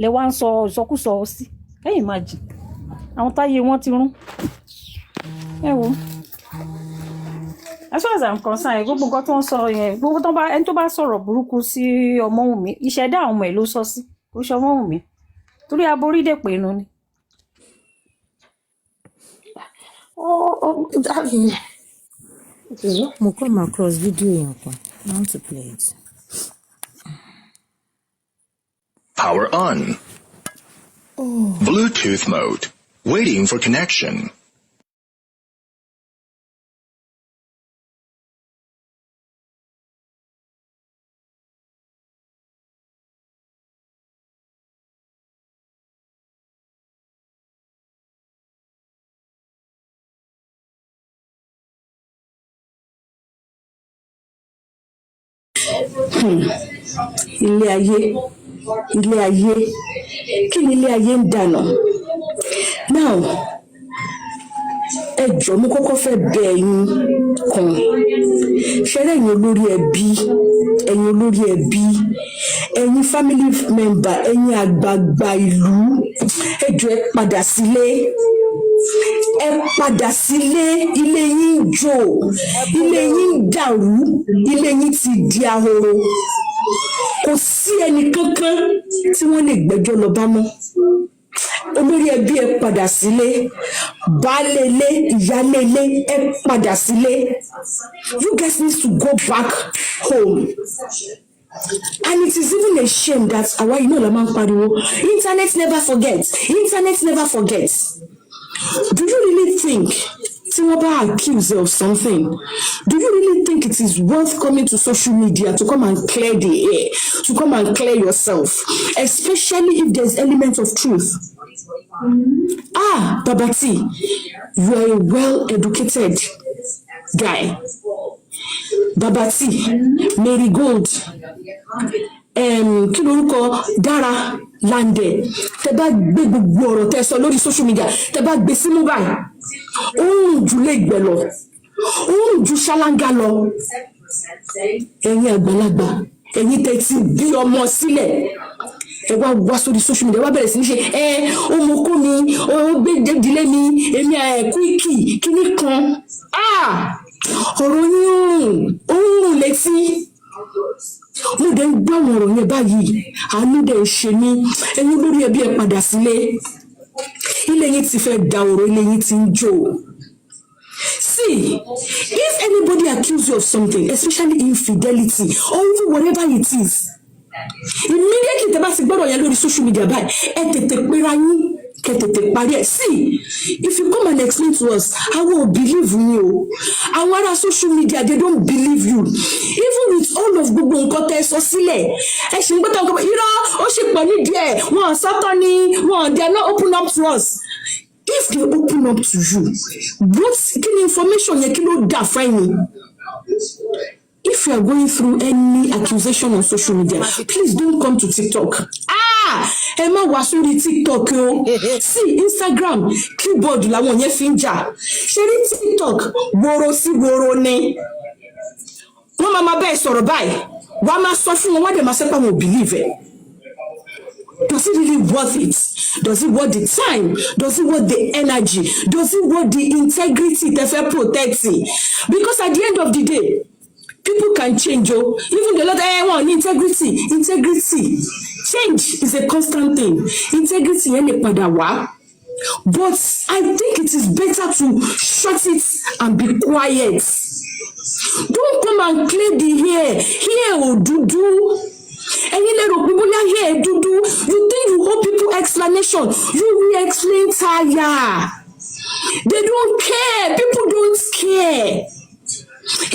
lẹ wá ń sọ ìsọkúsọ sí can you imagine àwọn táyé wọn ti rún wo as far as I'm concerned gbogbo nǹkan tó ń sọ yẹn gbogbo ẹni tó bá sọ̀rọ̀ burúkú sí Ọmọ́wùmí ìṣẹ̀dá àwọn ọmọ ẹ̀ ló sọ sí kò ṣe Ọmọ́wùmí torí aborí dè pé inú ni. Mo come across video yẹn kan I want to play it. Power on. Bluetooth mode. Waiting for connection. Ilé ayé kí ni ilé ayé ń dànù now ẹ jọ̀ọ́ mo kọ́kọ́ fẹ́ bẹ̀ ẹ̀yin kan ṣẹlẹ̀ ẹ̀yin olórí ẹbí ẹ̀yin family member ẹ̀yin àgbààgbà ìlú ẹ jọ̀ọ́ ẹ padà sílé ilé yín jò ilé yín dàrú ilé yín ti di ahoro kò sí ẹnì kankan tí wọ́n lè gbẹ́jọ́ lọ bá mọ́ olórí ẹbí ẹ padà sílé baálé ìyálé ẹ padà sílé you guys need to go back home and it is even a shame that àwa yìí náà la máa ń pariwo internet never forgets. Do you really think tí wọ́n bá accuse of something do you really think it is worth coming to social media to come and clear the air to come and clear yourself especially if there is element of truth? Babati, you are a well-educated guy. Babati, Marigold, kí lorúkọ Dára Lande tẹ bá gbé gbogbo ọ̀rọ̀ tẹ sọ lórí social media tẹ bá gbé sínú báyìí ó ń ju lẹ́gbẹ̀ẹ́ lọ ó ń ju ṣáláńgá lọ ẹ̀yin àgbàlagbà ẹ̀yin tẹ ti bí ọmọ sílẹ̀ ẹ wá wá sórí social media wá bẹ̀rẹ̀ sí ní ṣe ọmọ kó mi ó gbé ìdílé mi èmi Quickie kíní kan ọ̀rọ̀ yín ó ń rùn létí mo dẹ̀ ń gbọ́ àwọn ọ̀rọ̀ yẹn báyìí àánú dẹ̀ ń ṣe mí ẹ̀yin olórí ẹbí ẹ padà sílé ilé yín ti fẹ́ da ọ̀rọ̀ ilé yín ti ń jó. See, if anybody accuse you of something, especially infidelity or even whatever it is, immediately tẹ́ bá ti gbọ́dọ̀ yẹn lórí social media báyìí ẹ tètè pera yín kẹ́ tètè parí ẹ̀. See, if you come and explain to us, I will believe you. Àwọn ará social media, they don't believe you. Even with all of gbogbo nǹkan tẹ́ sọ sílẹ̀, ẹ ṣì ń gbọ́dọ̀ nǹkan irọ́ ó ṣì pọ̀ nídìí ẹ̀ wọ́n sọ́tọ̀ ni wọ́n they are not open up to us. If they open up to you, what kind of information yẹ kí ló dà fẹ́yìn? If you are going through any accusation on social media, please don't come to TikTok. Ẹ má wá sórí TikTok o. See, Instagram keyboard làwọn yẹn fi ń jà. Ṣé ní TikTok woro sí woro ni? Wọ́n máa bẹ́ẹ̀ sọ̀rọ̀ báyìí. Wọ́n máa sọ fún wọn, wọ́n dẹ̀ máa sẹ́pà wọn ò believe it. Does it really worth it? Does it worth the time? Does it worth the energy? Does it worth the integrity they fẹ́ protect it? Because at the end of the day, people can change. Even the Lord, one integrity. Change is a constant thing. Integrity yẹn padà wá. But I think it is better to shut it and be quiet. Don't come and clear the hair ò dúdú. Ẹ̀yin lè rò pé bóyá hair dúdú. You think you owe people explanation. You will explain tire. They don't care. People don't care.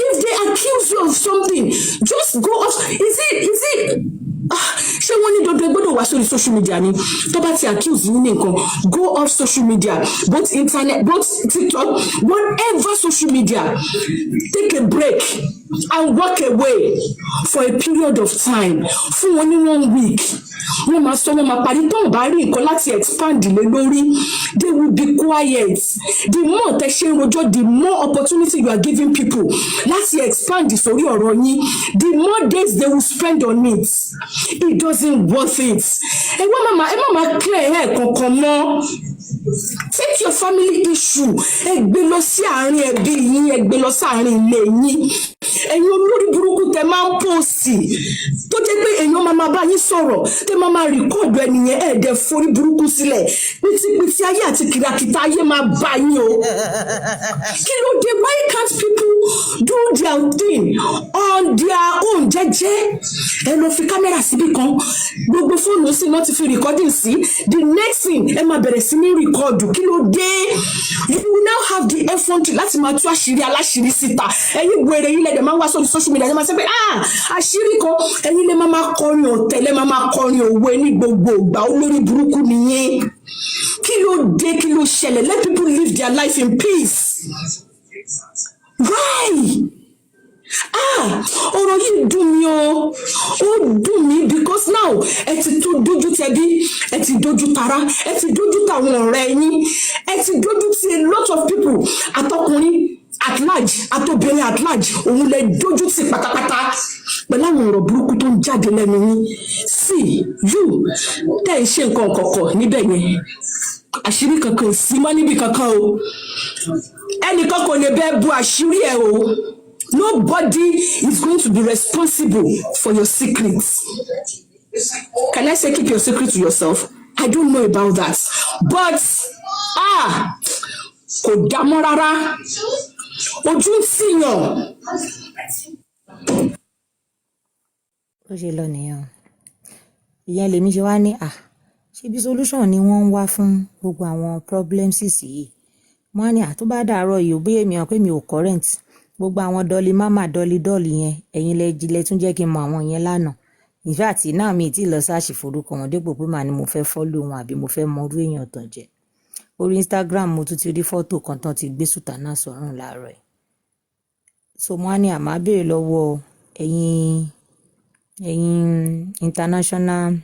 If they accuse you of something, just go off. Is it? Ṣé wọ́n ní dandan gbọ́dọ̀ wá sórí social media ni? Tó bá ti accuse yín nìkan, go off social media, both internet, both TikTok, whatever social media. Take a break and walk away for a period of time. Fún wọn ní 1 week. Wọ́n máa sọ wọ́n máa parí tó ń bá rí nǹkan láti expand lé lórí. They will be quiet. The more tẹ́ ṣe ń rojọ́, the more opportunity you are giving people láti expand sórí ọ̀rọ̀ yín. The more days they will spend on it. It doesn't worth it. Ẹ má máa clear ẹ̀ kankan mọ́. Take your family issue. Ẹ gbé lọ sí àárín ẹbí yín, ẹ gbé lọ sí àárín ilé yín. Ẹ̀yin olórí burúkú tẹ́ máa ń pòsì. Tó jẹ́ pé èèyàn máa bá yín sọ̀rọ̀. Tẹ́ máa rìkọ́ọ̀dù ẹnìyẹn ẹ̀ẹ́dẹ̀ forí burúkú sílẹ̀. Pìtìpìtì ayé àti kìràkìtà ayé máa bá yín o. Kí ló dé? Why can't people do their thing on their own jẹ́jẹ́? Ẹ lọ fi kámẹ́rà síbí kan. Gbogbo fóònù sí náà ti fi recording sí. The next thing ẹ máa bẹ̀rẹ̀ sí ní rìkọ́ọ̀dù. Kí ló dé? You will now have the effort láti máa tú àṣírí aláṣírí síta. Ẹ̀yin wèrè yín lẹ́dẹ̀ máa wá sórí social media. Ẹ máa sọ pé àṣírí kan ẹ̀yin lè máa kọrin ọ̀tẹ̀ lẹ́ máa kọrin òwe ní gbogbo ìgbà olórí burúkú nìyẹn. Kí ló dé? Kí ló ṣẹlẹ̀? Let people live their life in peace. Why? Ọ̀rọ̀ yìí dùn mí o. Ó dùn mí because now ẹ ti tó dójú tẹbí, ẹ ti dójú tara, ẹ ti dójú tàwọn ọ̀rẹ́ yín, ẹ ti dójú ti a lot of people. Àtọkùnrin at large, àtobìnrin at large, òun lè dójú tì pátápátá. Pẹ̀lú àwọn ọ̀rọ̀ burúkú tó ń jáde lẹ́nu yín. See, you tẹ́ ẹ ṣe nǹkan kọ̀kọ̀ níbẹ̀ yẹn. Àṣírí kankan sí mọ́ níbi kankan o. Ẹnìkan kò lè bẹ́ẹ̀ bu àṣírí ẹ̀ o. Nobody is going to be responsible for your secrets. Can I say keep your secret to yourself? I don't know about that. But kò dámọ́ rárá. Ojú ń tìyàn. Ó ṣe lọ nìyẹn o. Ìyẹn lèmi ṣe wá ní ṣebí solution ni wọ́n ń wá fún gbogbo àwọn problems yìí. Wọ́n á ní tó bá dàárọ̀ yìí ò bóyá èmi hàn pé mi ò current. Gbogbo àwọn dọ́ọ̀lì máma dọ́ọ̀lì yẹn ẹ̀yin lẹ tún jẹ́ kí n mọ àwọn yẹn lánàá. In fact náà mi ti lọ sáàṣì forúkọ wọn dípò pé màá ní mo fẹ́ follow wọn àbí mo fẹ́ mọ orú èèyàn tán jẹ́. Orí Instagram mo tún ti rí fọ́tò kan tán ti gbé sùtánà sọ́rùn láàárọ̀ ẹ̀. So mo á ní àmọ́ béèrè lọ́wọ́ ẹ̀yin international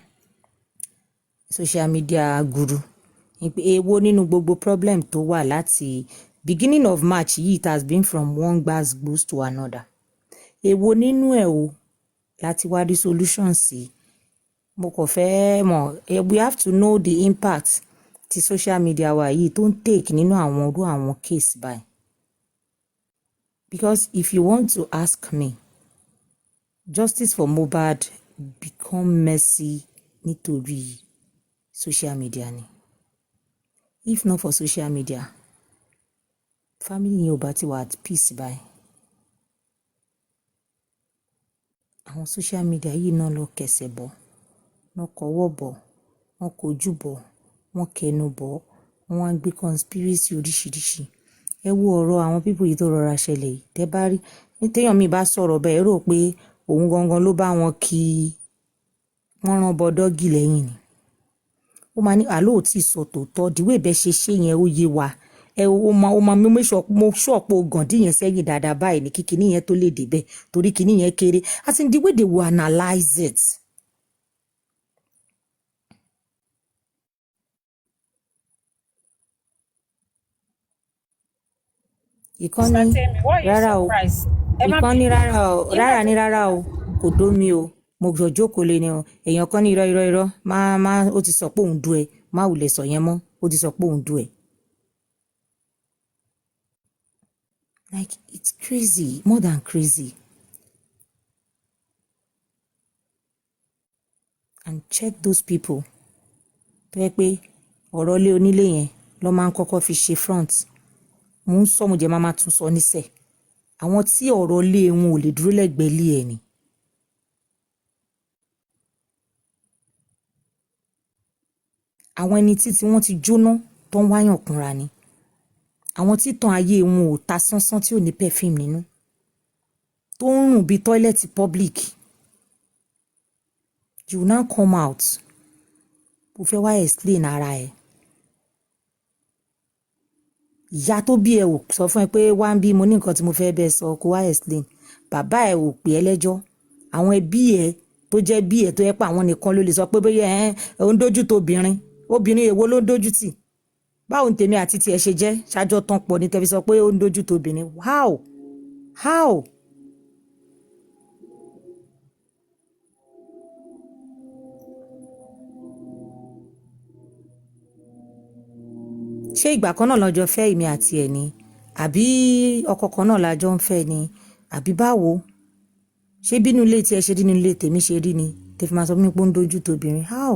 social media guru èwo nínú gbogbo problem tó wà láti beginning of March yìí it has been from one gbas to another. Èwo nínú ẹ̀ o láti wá rí solution sí. mo kàn fẹ́ mọ̀ we have to know the impact ti social media wa yìí tó ń take nínú àwọn case báyìí. Because if you want to ask me, justice for Mohbad become messy nítorí social media ni. If not for social media, family yẹn ò bá ti wà at peace báyìí. Àwọn social media yìí náà lọ kẹsẹ̀ bọ̀, wọ́n kọwọ́ bọ̀, wọ́n kojú bọ̀, wọ́n kẹnu bọ̀, wọ́n wá ń gbé conspiracy oríṣiríṣi. Ẹ wo ọ̀rọ̀ àwọn people yìí tó rọra ṣẹlẹ̀ yìí. Tẹ́ bá rí téèyàn mi bá sọ̀rọ̀ bẹ́ẹ̀ rò pé òun gangan ló bá wọn kí wọ́n rán bọ dọ́gì lẹ́yìn ni. Ó máa ní àlọ́ ò tí ì sọ tòótọ́ dìwé ìbẹ́ ṣe yẹn ó yé wa. Ó máa mo ṣọ̀pọ̀ gàndí yẹn sẹ́yìn dáadáa báyìí ní kíkiní yẹn tó lè débẹ̀ torí kíní yẹn kéré. As in the way they will analyze it. Ìkànnì rárá o ìkànnì rárá o kò dómi o mo jọ jókòó lé ní o èèyàn kan ní irọ́ má ó ti sọ pé òun dú ẹ má wulẹ̀ sọ yẹn mọ́ ó ti sọ pé òun dú ẹ. Like it's crazy more than crazy. And check those people tó yẹ pé ọ̀rọ̀ lé onílé yẹn ló máa ń kọ́kọ́ fi ṣe front. Mo ń sọ mo jẹ́ máa tún sọ níṣẹ́ àwọn tí ọ̀rọ̀ lé wọn ò lè dúró lẹ́gbẹ̀ẹ́ lé ẹ̀ ni. Àwọn ẹni tí wọ́n ti jóná tó ń wáyàn kúnra ni. Àwọn tí tàn ayé wọn ò ta sánsán tí ò ní perfume nínú tó ń rùn bí tọ́ílẹ̀tì public. You now come out o fẹ́ wá explain ara ẹ̀. Ìyá tó bí ẹ ò sọ fún ẹ pé wá ń bí mo ní nǹkan tí mo fẹ́ bẹ́ẹ̀ sọ kó wá explain. Bàbá ẹ ò pè ẹ́ lẹ́jọ́. Àwọn ẹbí ẹ tó jẹ́ bí ẹ tó yẹ pé àwọn nìkan ló lè sọ pé bóyá ó ń dójú tó obìnrin èwo ló ń dójú tì. Báwo ni tèmi àti tiẹ̀ ṣe jẹ́ ṣájọ́ tán pọ̀ ní tẹ́fi sọ pé ó ń dójú tó obìnrin. How? Ṣé ìgbà kan náà lọ́jọ́ fẹ́ èmi àti ẹ̀ ni àbí ọkọ kan náà lájọ ń fẹ́ ni àbí báwo ṣé bínú ilé tí ẹ ṣe rí nínú ilé tèmi ṣe rí ni tẹ́fi máa sọ fún mi pé ó ń dojú tó obìnrin. How?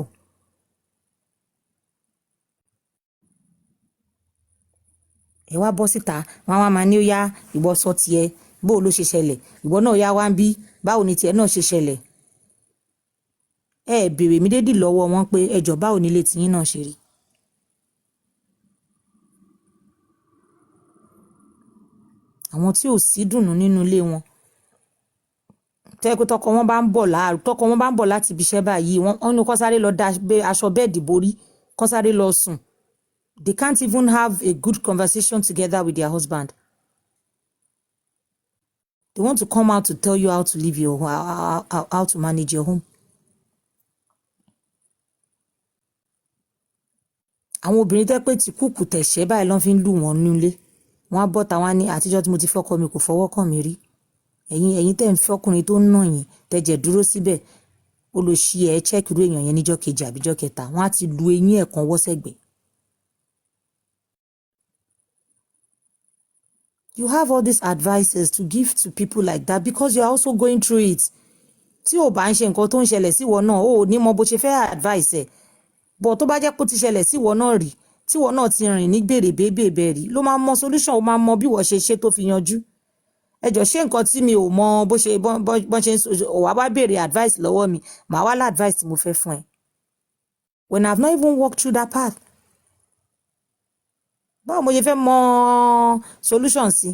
Ẹ wá bọ́ síta wọn wá máa ní ó yá ìwọ sọ tiẹ̀ bó ló ṣe ṣẹlẹ̀ ìwọ náà yá wá ń bí báwo ni tiẹ̀ náà ṣe ṣẹlẹ̀. Ẹ béèrè mi dédì lọ́wọ́ wọn pé ẹjọ́ báwo ni ilé tiyín náà ṣe rí. Àwọn tí ò sí dùnnú nínú ilé wọn tẹ́ pé tọkọ wọn bá ń bọ̀ láti ibi iṣẹ́ báyìí wọ́n ní kó sáré lọ da aṣọ bẹ́ẹ̀dì borí kó sáré lọ sùn. They can't even have a good conversation together with their husband. They want to come out to tell you how to live your home, how to manage your home. Àwọn obìnrin tẹ́ pé tí kúkú tẹ̀ṣẹ́ báyìí lọ́n fi ń lù wọ́n nílé. Wọ́n á bọ́ tàwọn ní àtijọ́ tí mo ti fọ́kọ mi kò fọwọ́ kàn mí rí. Ẹ̀yin tẹ́ ń fẹ́ ọkùnrin tó ń nà yín tẹ́jẹ̀ dúró síbẹ̀ ó lọ ṣí ẹ̀ check irú èèyàn yẹn níjọ́ kejì àbíjọ́ kẹta wọ́n á ti lu eyín ẹ̀ kan wọ́sẹ̀gbẹ̀. You have all these advices to give to people like that because you are also going through it. Tí o bá ń ṣe nǹkan tó ń ṣẹlẹ̀ sí ìwọ náà o ní mọ bó ṣe fẹ́ advice ẹ̀. Bọ̀ tó bá jẹ́ pé ó ti ṣẹlẹ̀ sí ìwọ náà rí tí ìwọ náà ti rìn ní gbèrè rí ló máa mọ solution ó máa mọ bí wọ́n ṣe tó fi yanjú. Ẹ jọ ṣé nǹkan tí mi ò mọ bó ṣe wà bá béèrè advice lọ́wọ́ mi màá wá lá advice tí mo fẹ́ fún ẹ. When I've not even walked through that path. Báwo mo ṣe fẹ́ mọ solution sí?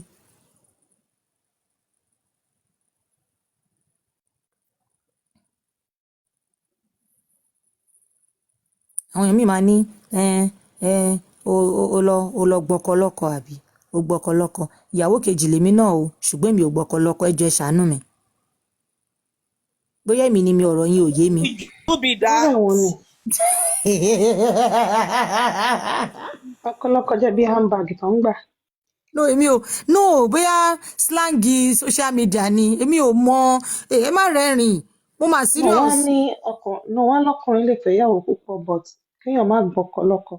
Àwọn èèyàn mi máa ní o lọ gbọ́kọ lọ́kọ àbí o gbọ́kọ lọ́kọ ìyàwó kejì lèmi náà o ṣùgbọ́n mi ò gbọ́kọ lọ́kọ ẹ jọ̀ọ́ ẹ ṣàánú mi. Bóyá èmi ni mi ọ̀rọ̀ yín ò yé mi. Ọkọlọkọ jẹ́ bí handbag tó ń gbà. Bóyá slangi social media ni èmi ò mọ ẹ má rẹ́rìn mo mà No, serious. wọ́n ní wọ́n lọ́kùnrin lè fẹ́yàwó púpọ̀ but kéèyàn má gbọ́kọ lọ́kọ.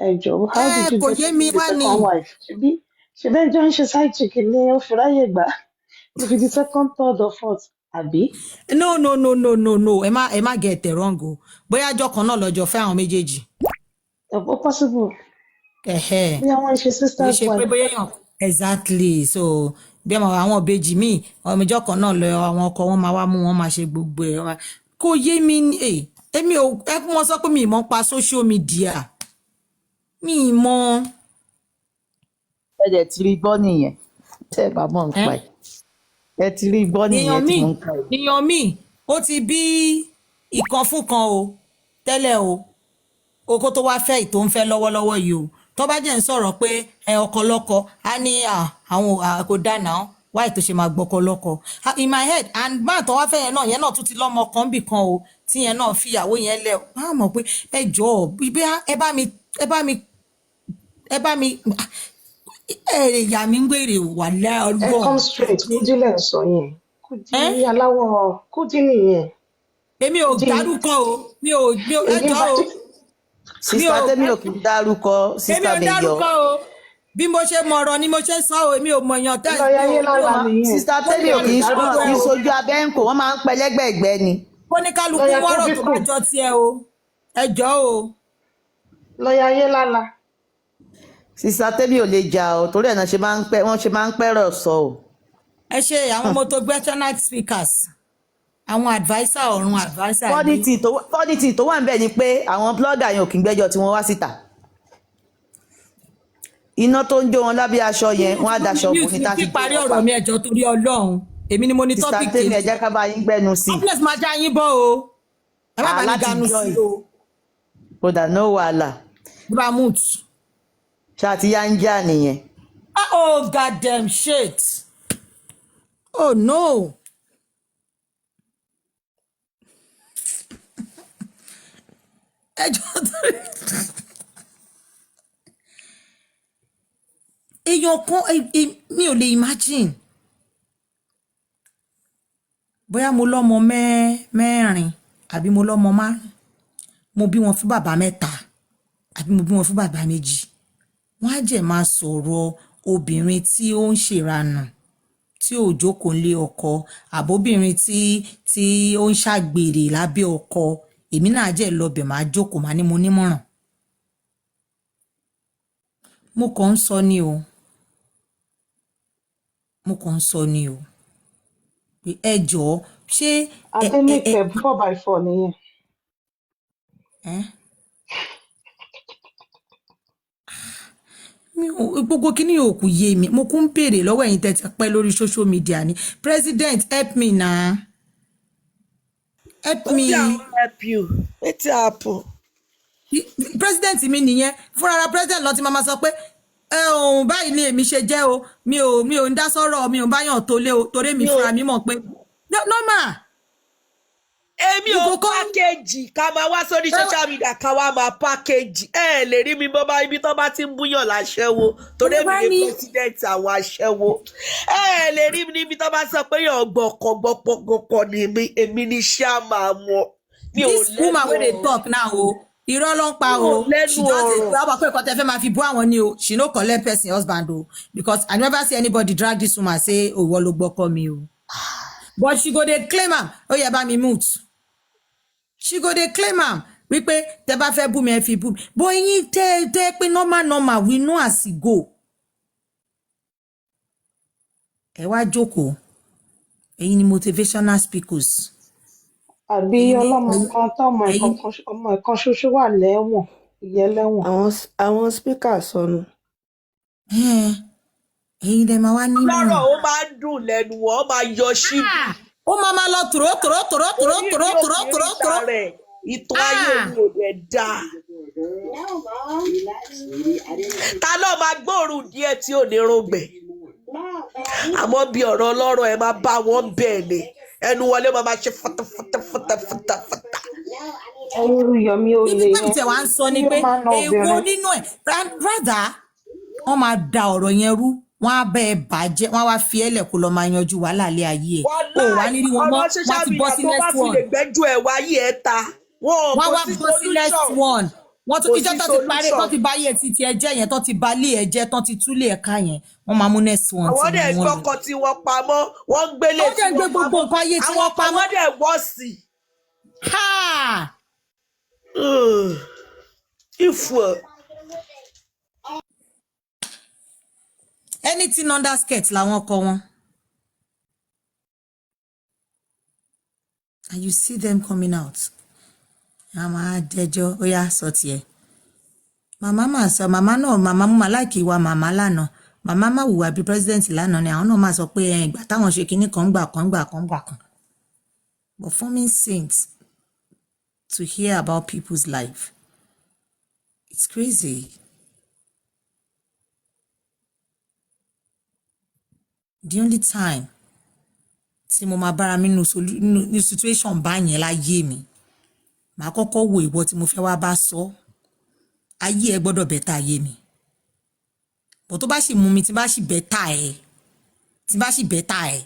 Ẹ jọ̀ọ́, how did you Kò get yé to mi be the wá ni. second wife? Ṣebí ẹjọ́ ń ṣe side chick ni ó fi ráyè gbà ló fi di second, third or fourth, àbí? No. Ẹ má get it wrong o. Bóyá ọjọ́ kan náà lọ́jọ́ fẹ́ àwọn méjèèjì. Ó possible. Bí àwọn ṣe Kì í sister's ṣe pé wife. bóyá èèyàn exactly so bí àwọn ìbejì míì ọmọ ìjọ kan náà lọ àwọn ọkọ wọn máa wá mú wọn máa ṣe gbogbo ẹ̀ kò yé mi èmi ò ẹ kún wọn sọ pé mi ì mọ̀ pa social media mi ì mọ̀. ẹ dẹ̀ ti rí gbọ́ nìyẹn tẹ́ ẹ bá mọ̀ ń pa ẹ̀ ẹ ti rí gbọ́ nìyẹn tí mo ń pa ẹ̀. èèyàn míì ó ti bí ìkan fún kan o tẹ́lẹ̀ o oko tó wá fẹ́ ìtò ń fẹ́ lọ́wọ́lọ́wọ́ yìí o tó bá jẹ́ ń sọ̀rọ̀ pé ọkọ lọ́kọ á ní àwọn kò dáná wáyé tó ṣe máa gbọ́kọ lọ́kọ in my head and máa tó wá fẹ́ yẹn náà tún ti lọ́mọ kan bì kan o tí yẹn náà fìyàwó yẹn lẹ̀ máa mọ̀ pé ẹ jọ̀ọ́ bí ẹ bá mi ìyá mi ń gbèrè wà lẹ́ọ̀gbọ́n. Ẹ come straight, Kúdí lẹ̀ ń sọ yẹn. Kúdí aláwọ̀ Kúdí nìyẹn. Èmi ò dárúkọ o mi ò ẹjọ́ o. Sista tẹ́mi ò kì í dárúkọ sista mi yọ. Èmi ò dárúkọ o bí mo ṣe mọ ọ̀rọ̀ ni mo ṣe sọ o èmi ò mọ èèyàn tẹ́ sista tẹ́mi ò kì í sojú abẹ́ǹkò wọ́n máa ń pẹ́ lẹ́gbẹ̀ẹ́gbẹ́ ni. Ó ní kálukú wọ́rọ̀ tó bá jọ tiẹ̀ o ẹjọ́ o. Lọ́ọ̀yà ayé lála. Sista tẹ́mi ò lè jà o torí ẹ̀ náà wọ́n ṣe máa ń pẹ́rọ̀ sọ o. Ẹ ṣe àwọn motivational speakers àwọn adviser ọ̀run adviser. Fọ́dítì tó wà ń bẹ̀ ni pé àwọn blogger yẹn ò kì í gbẹ́jọ́ tí wọ́n wá síta. Iná tó ń jó wọn lábẹ́ aṣọ yẹn wọ́n á daṣọ bò ní tàbí. kí parí ọ̀rọ̀ mi ẹjọ́ torí Ọlọ́run èmi ni mo ní topic Sista tẹ́mi ẹ̀jẹ̀ ká bá yín gbẹ́nu sí. complex máa já yín bọ́ o ẹ má bá ní ganu sí o. kódà no wàhálà. Bramut. ṣáà ti yá ń jà nìyẹn. Oh goddamn shit. Oh no. èèyàn kan mi ò lè imagine bóyá mo lọ́mọ mẹ́rin àbí mo lọ́mọ márùn mo bí wọn fún bàbá mẹ́ta àbí mo bí wọn fún bàbá méjì wọ́n á jẹ́ máa sọ̀rọ̀ obìnrin tí ó ń ṣèranù tí ò jókòó lé ọkọ àbóbìnrin tí ó ń ṣàgbèrè lábẹ́ ọkọ èmi náà jẹ́ lọ́bẹ̀ máa jókòó máa ní mo nímọ̀ràn mo kàn ń sọ ni o pé ẹ jọ̀ọ́ ṣé Adéníkẹ́ 4x4 nìyẹn. gbogbo kíní òkú yé mi mo kún ń béèrè lọ́wọ́ ẹ̀yin tẹ́ ti pẹ́ lórí social media ni president help me na help me. help you wetin happen. president mi nìyẹn fúnra president lọ ti máa sọ pé ohun báyìí ni èmi ṣe jẹ́ o mi ò ń dá sọ́rọ̀ mi ò bá yàn tó lé o torí mi fúnra mi mọ̀ pé normal. Èmi ò pákéjì ká máa wá sórí social media ká wá máa pákéjì ẹ lè rí mi bọ́ bá ibi tó bá ti ń búyàn láṣẹ́wó torí èmi ni president àwọn aṣẹ́wó ẹ lè rí mi níbi tó bá sọ pé yàn gbọ̀kọ̀gbọ̀kọ̀ ni èmi ni ṣáàmà wọn. This woman wey dey talk now o irọ́ ló ń pa o she just dey grab pé nǹkan tẹ́ fẹ́ máa fi bú àwọn ni o she no collect person husband o because I never see anybody drag this woman say òwò ló gbọ́kọ mi o but she go dey claim am ó yẹ bá mi mute she go dey claim am wípé tẹ́ bá fẹ́ bú mi ẹ fi bú mi bó yín tẹ́ pé normal we know as e go ẹ wá jókòó ẹ̀yin ni motivational speakers. Àbí ọlọ́mọ kan tọ́mọ ẹ̀kan ṣoṣo wà lẹ́wọ̀n ìyẹn lẹ́wọ̀n. Àwọn speaker sọnù. Ẹ̀yin lẹ máa wá ní mọ̀. Lọ́rọ̀ ó máa ń dùn lẹ́nu wọn ó máa yọ síbi. Ó máa lọ tòró. Ìtàn ayé mi ò dẹ̀ dáa. Ta ló máa gbóòórùn díẹ̀ tí ò ní rògbẹ̀? Àmọ́ bí ọ̀rọ̀ ọlọ́rọ̀ ẹ máa bá wọn bẹ́ẹ̀ ni ẹnu wọlé máa ṣe fata. Ẹrú yọmí ó lè yẹn. Ibi tí wàá ń sọ ni pé èwo nínú ẹ̀ rádà wọ́n máa da ọ̀rọ̀ yẹn rú wọ́n á bẹ́ ẹ bàjẹ́ wọ́n á wá fi ẹ́ lẹ̀ kó lọ máa yanjú wàhálà ilé ayé ẹ̀ ó wà ní rí wọn mọ́ ọ̀rọ̀ wọ́n social á ti bọ́ media sí tó bá next fi lè one gbẹ́jọ́ ẹ̀ wáyé ẹ̀ ta wọn wọ́n á kò wá sí bọ́ sí next solution one wọ́n tún kò ìjọ sí tó ti parí tó solution. ti bá yé títí ẹ jẹ́ yẹn tó ti bá lé ẹ jẹ́ tó ti túlé ẹ ká yẹn wọ́n máa mú next one tí àwọn dẹ̀ wọ́n lò. gbọ́kọ̀ tí wọ́n pamọ́ wọ́n gbélé ó tí dẹ̀ gbé wọ́n gbogbo pamọ́ nǹkan ayé tí àwọn wọ́n kan pamọ́. wọ́n dẹ̀ wọ́ sí. ìfọ̀. anything under skirt làwọn ọkọ wọn. and you see them coming out. àmọ́ àdẹjọ́ ó yá sọ tiẹ̀. màmá mà sọ màmá náà màmá mú màláìkì wa màmá lánàá màmá má wùwà bí president lánàá ni àwọn náà máa sọ pé ìgbà táwọn ṣe kinní kan gbà kan. but forming saints to hear about people's life it's crazy. the only time tí mo máa bára mi nínú situation báyẹn láyé mi màá kọ́kọ́ wo ìwọ tí mo fẹ́ wá bá sọ ayé ẹ gbọ́dọ̀ bẹ́tà ayé mi bó tó bá sì mú mi tí bá sì bẹ́tà ẹ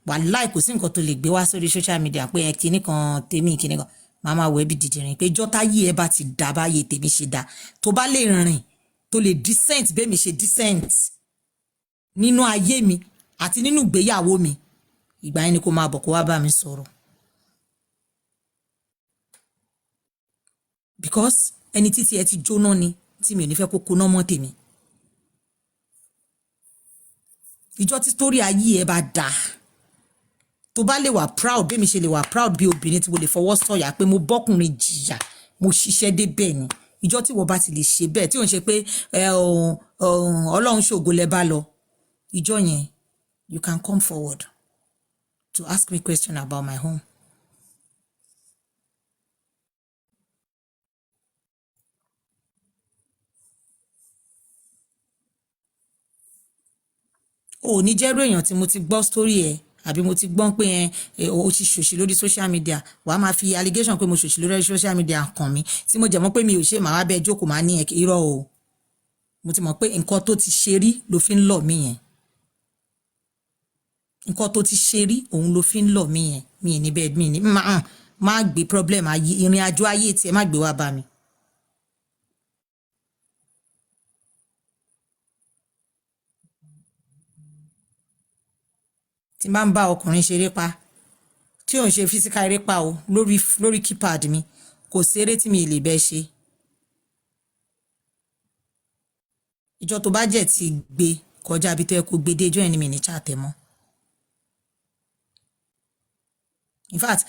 wàláì kò sí nǹkan tó lè gbé wá sórí social media pé ẹ kinní kan tèmi kinní kan màá máa wọ ẹbí dìdìrín pé jọ́tá yí ẹ bá ti dá báyé tèmi ṣe dá tó bá lè rìn tó lè decent bẹ́ẹ̀ mi ṣe decent nínú ayé mi àti nínú ìgbéyàwó mi ìgbà yẹn ni kò máa bọ̀ kó wá bá mi sọ̀rọ̀ because ẹni títí ẹ ti jóná ni tí mi ò ní fẹ́ kó kóná mọ́ tèmi ìjọ tí story ayé ẹ bá dà tó bá lè wà proud bí mi ṣe lè wà proud bí obìnrin tí mo lè fọwọ́ sọ̀yà pé mo bọ́kùnrin jìyà mo ṣiṣẹ́ dé bẹ́ẹ̀ ni ìjọ tí wọ́n bá ti lè ṣe bẹ́ẹ̀ tí ò ń ṣe pé ọlọ́run ṣògo lẹ bá lọ ìjọ yẹn you can come forward to ask me question about my home. o ní jẹ́rú èèyàn tí mo ti gbọ́ story ẹ̀ àbí mo ti gbọ́ pé o ti ṣòṣì lórí social media wàá máa fi allegation pé mo ṣòṣì lórí social media kàn mí tí mo jẹ́ mọ́ pé mi ò ṣe màá wá bẹ́ẹ̀ jókòó máa ní irọ́ o mo ti mọ̀ pé nǹkan tó ti ṣe rí ló fi ń lọ̀ mí yẹn nǹkan tó ti ṣe rí òun ló fi ń lọ̀ mí yẹn mi ì ní bẹ́ẹ̀ mi ní má gbé problem ayé ìrìn àjò ayé tiẹ̀ má gbé wá bá mi. tí n bá ń bá ọkùnrin ṣeré pa tí ò ń ṣe physical eré pa o lórí keypad mi kò sí eré tí mi lè bẹ́ẹ̀ ṣe. ìjọ tó bá jẹ́ ti gbé kọjá bí tó yẹ kó gbé dé ijọ́ ẹni mi ní chat mọ́. in fact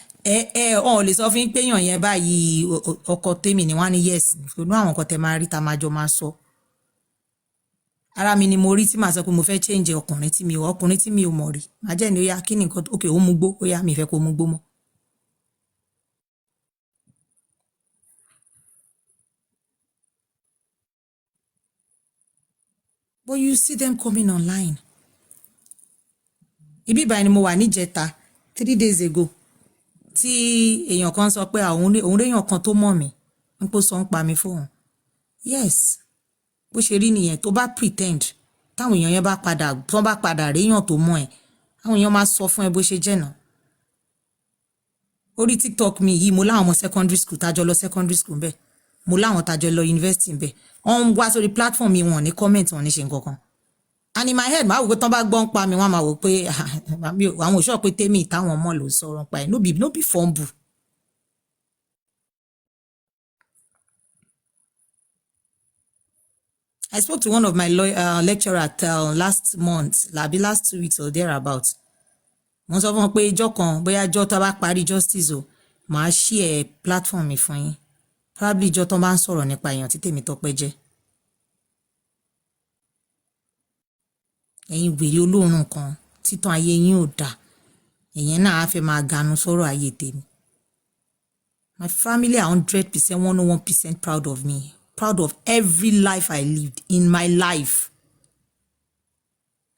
ọ̀ lè sọ fún pé èèyàn yẹn báyìí ọkọ tèmi ni wọ́n á ní yes nínú àwọn nǹkan tẹ máa rí ta máa jọ máa sọ. ara mi ni mo rí tí màá sọ pé mo fẹ́ change ọkùnrin tí mi ò mọ̀ rí màá jẹ́ ní ó yá kí ni nǹkan ok ó mú gbó ó yá mi fẹ́ kó mú gbó mọ́. but you see them coming online. ibi ìbáyìí ni mo wà níjẹta 3 days ago tí èèyàn kan sọ pé òun réèyàn kan tó mọ̀ mí ń pò sọ ń pa mi fóun yes bó ṣe rí nìyẹn tó bá pretend táwọn èèyàn yẹn bá padà réèyàn tó mọ̀ ẹ́ àwọn èèyàn máa sọ fún ẹ bó ṣe jẹ́ náà. orí TikTok mi yìí mo láwọn ọmọ secondary school tájọ lọ secondary school bẹ́ẹ̀ mo láwọn tájọ lọ university bẹ́ẹ̀ wọ́n ń wá sórí platform mi wọn ní comment wọn ní ṣe nǹkan kan and in my head máa wò pé tán bá gbọ́n pa mi wọ́n máa wò pé àwọn òṣùwọ̀n pé tèmi táwọn ọmọ ló sọ̀rọ̀ pa ẹ̀ no be fumble. I spoke to one of my lecturer last month last 2 weeks or thereabout. wọ́n sọ fún wọn pé ìjọ kan bóyá ìjọ tó bá parí justice o màá share platform mi fún yín probably ìjọ tó bá ń sọ̀rọ̀ nípa èèyàn tí Tèmítọ́pẹ́ jẹ́. ẹ̀yin wèrè olóòórùn kan títàn ayé yín ò dáa ẹ̀yin náà á fẹ́ máa ganu sọ̀rọ̀ ayé tèmi. My family are 100%, 101% proud of me. Proud of every life I lived in my life.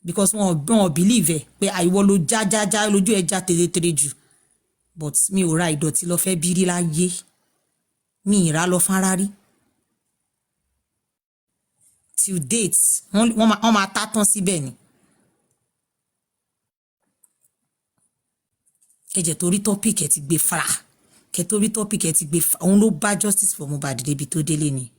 Because wọ́n believe ẹ̀ pé àìwọ́ ló já lójú ẹ̀ já tèrè jù. But mi ò ra ìdọ̀tí lọ fẹ́ bírí láyé. Mi ìrà lọ fara rí. Till date, wọ́n máa tá tán síbẹ̀ ni. kẹjẹ torí topic ẹ ti gbé fara kẹ torí topic ẹ ti gbé òun ló bá justice for Mohbad débi tó délé ni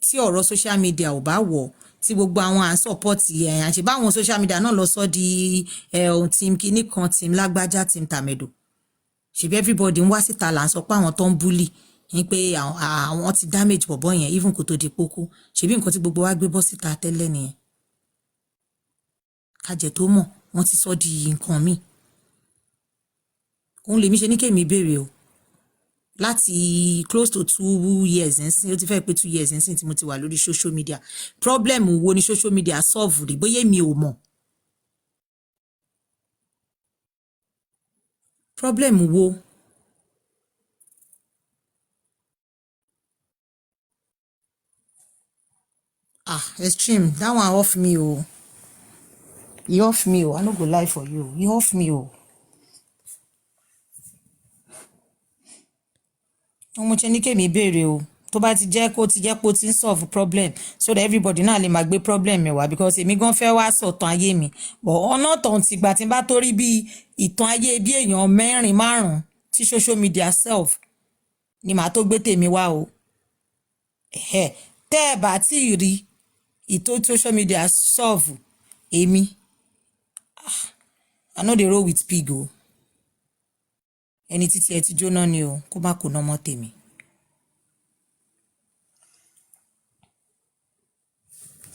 tí ọ̀rọ̀ social media ò bá wọ̀ tí gbogbo àwọn à ń support àṣẹ báwọn social media náà lọ sọ di team kinní kan team lágbájá team tàmẹ̀dò ṣebí everybody ń wá síta là ń sọ pé àwọn tó ń bully ní pé àwọn ti damage bọ̀bọ̀ yẹn even kó tó di pókú ṣebí nǹkan tí gbogbo wa gbé bọ́ síta tẹ́lẹ̀ nìyẹn kájẹ tó mọ̀ wọ́n ti sọ di nǹkan míì òun lèmi ṣe ní kémi béèrè o láti close to 2 years nsìn ó ti fẹ́ pé 2 years nsìn tí mo ti wà lórí social media problem wo ni social media solve rí bóyá mi ò mọ̀ problem wo extreme that one off me o e off me o I no go lie for you e off me o mo ṣe ní kémi béèrè o tó bá ti jẹ́ kó ti jẹ́ pé ó ti ń solve problem so that everybody náà lè máa gbé problem mi wá because èmi gan fẹ́ wá sọ̀tàn ayé mi but ọ̀nà tọ̀hún ti gbà tí n bá torí bí ìtàn ayé bí èèyàn 4-5 tí social media self ni màá tó gbé tèmi wá o tẹ́ ẹ̀ bá tí ì rí ìtò social media solve èmi I no dey roll with pig o ẹni títí ẹ ti jóná ni o kó má kó ná mọ́ tèmi.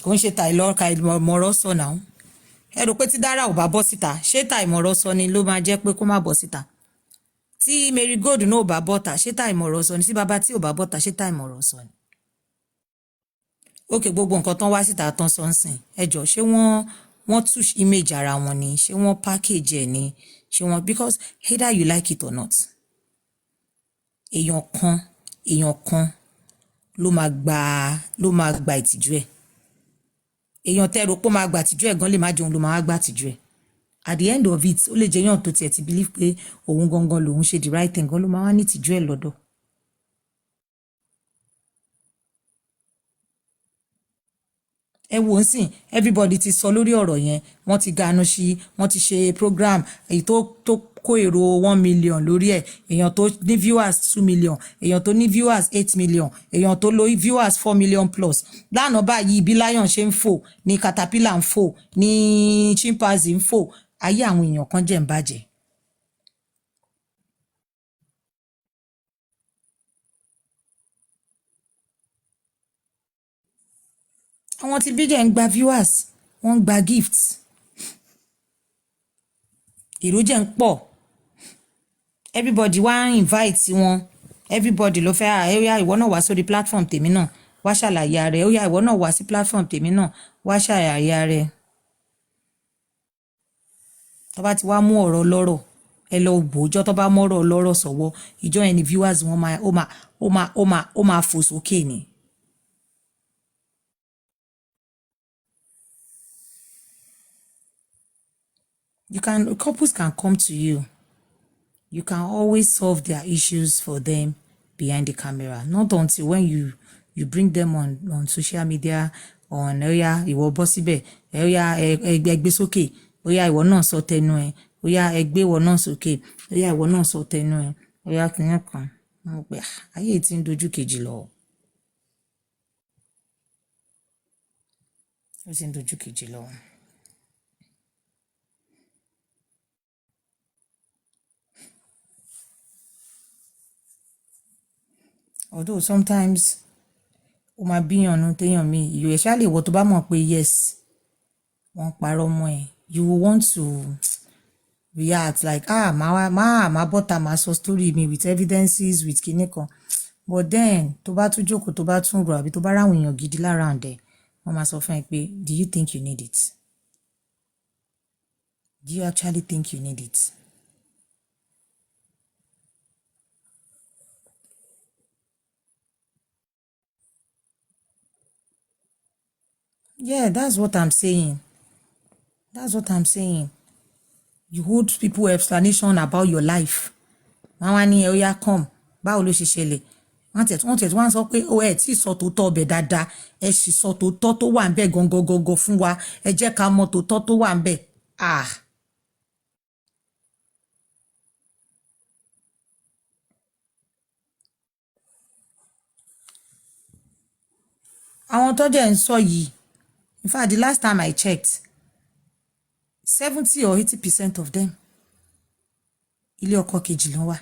kò ń ṣe tàìmọ̀rọ̀ sọ náà ẹ rò pé tí Dara ò bá bọ́ síta ṣé tàìmọ̀rọ̀ sọ ni ló máa jẹ́ pé kó má bọ́ síta tí Mary Gold náà ò bá bọ́ta ṣé tàìmọ̀rọ̀ sọ ni tí bàbá tí ò bá bọ́ta ṣé tàìmọ̀rọ̀ sọ ni. ókè gbogbo nǹkan tán wá síta tán sọ́nsìn ẹ jọ ṣé wọ́n touch image ara wọn ni ṣé wọ́n package ẹ̀ ni ṣé wọ́n because either you like it or not èèyàn kan ló máa gba ìtìjú ẹ̀ èèyàn tẹ́rọ pé ó máa gba ìtìjú ẹ̀ gan lè má jẹun ló máa gba ìtìjú ẹ̀ at the end of it ó lè jẹ́ yàn tó tiẹ̀ ti believe pé òun gangan lòun ṣe the right thing gan ló máa wá ní ìtìjú ẹ̀ lọ́dọ̀. ẹ wò ń sìn everybody ti sọ lórí ọ̀rọ̀ yẹn wọ́n ti ganu sí wọ́n ti ṣe program èyí tó kó èrò 1 million lórí ẹ̀ èèyàn tó ní viewers 2 million èèyàn tó ní viewers 8 million èèyàn tó lo viewers 4 million plus lánàá báyìí bí lion ṣe ń fò ní caterpillar ń fò ní chimpanzee ń fò ayé àwọn èèyàn kan jẹ́ ń bàjẹ́. àwọn tí bíjẹ̀ ń gba viewers wọ́n ń gba gifts èròjẹ́ ń pọ̀ everybody wá invite wọn everybody ló fẹ́ ó yá ìwọ náà wá sórí platform tèmi náà wá ṣàlàyé ara ẹ ó yá ìwọ náà wá sí platform tèmi náà wá ṣàlàyé ara ẹ tó bá ti wá mú ọ̀rọ̀ lọ́rọ̀ ẹ lọ gbòójọ́ tó bá mọ́rọ̀ lọ́rọ̀ sọ̀wọ́ ìjọ ẹni viewers wọn ó máa fò sókè ni. Couples can come to you. You can always solve their issues for them behind the camera. Not until when you bring them on social media, on oya ìwọ bọ́ síbẹ̀, oya ẹgbẹ́ sókè, oya ìwọ náà sọ tẹnu ẹ, oya ẹgbẹ́ ìwọ náà sókè, oya ìwọ náà sọ tẹnu ẹ, oya kìnìún kan. Ayé tí ń dojú kejì lọ. Ó ti ń dojú kejì lọ. Although sometimes ó máa bíyàn nú téèyàn mi you especially ìwọ tó bá mọ̀ pé yes wọ́n parọ́ mọ́ ẹ you will want to react like máa bọ́ta máa sọ story mi with evidences with kinní kan but then tó bá tún jókòó tó bá tún rò àbí tó bá ráwọn èèyàn gidi lára ǹdẹ wọ́n máa sọ fún ẹ pé do you think you need it? Do you actually think you need it? Yeah, that's what I'm saying. That's what I'm saying. You hold people explanation about your life. Wọ́n wá ní oya come báwo ló ṣe ṣẹlẹ̀ wọ́n tẹ̀ wọ́n sọ pé ó ẹ̀ tí sọ tòótọ́ ọbẹ̀ dáadáa ẹ sì sọ tòótọ́ tó wà ń bẹ̀ gangan fún wa ẹ jẹ́ ká mọ̀ tòótọ́ tó wà ń bẹ̀. àwọn tó jẹ́ ń sọ yìí in fact the last time I checked 70 or 80% of them ilé ọkọ kejì ló wà.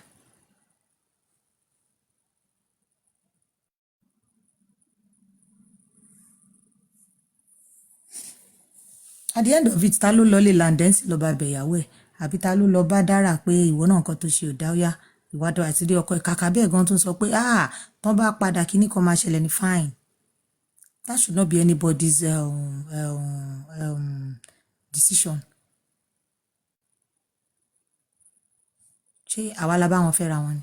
At the end of it ta ló lọ lè landẹ́ǹsì lọ bá bẹ̀yàwó ẹ̀ àbí ta ló lọ bá dára pé ìwọ náà nǹkan tó ṣe ò dá ó yá ìwádọ̀ àti ilé ọkọ ẹ̀ kàkà bẹ́ẹ̀ gan tó ń sọ pé tán bá padà kíní kan máa ṣẹlẹ̀ ní fine. That should not be anybody's decision. Ṣé àwa la bá wọn fẹ́ra wọn ni?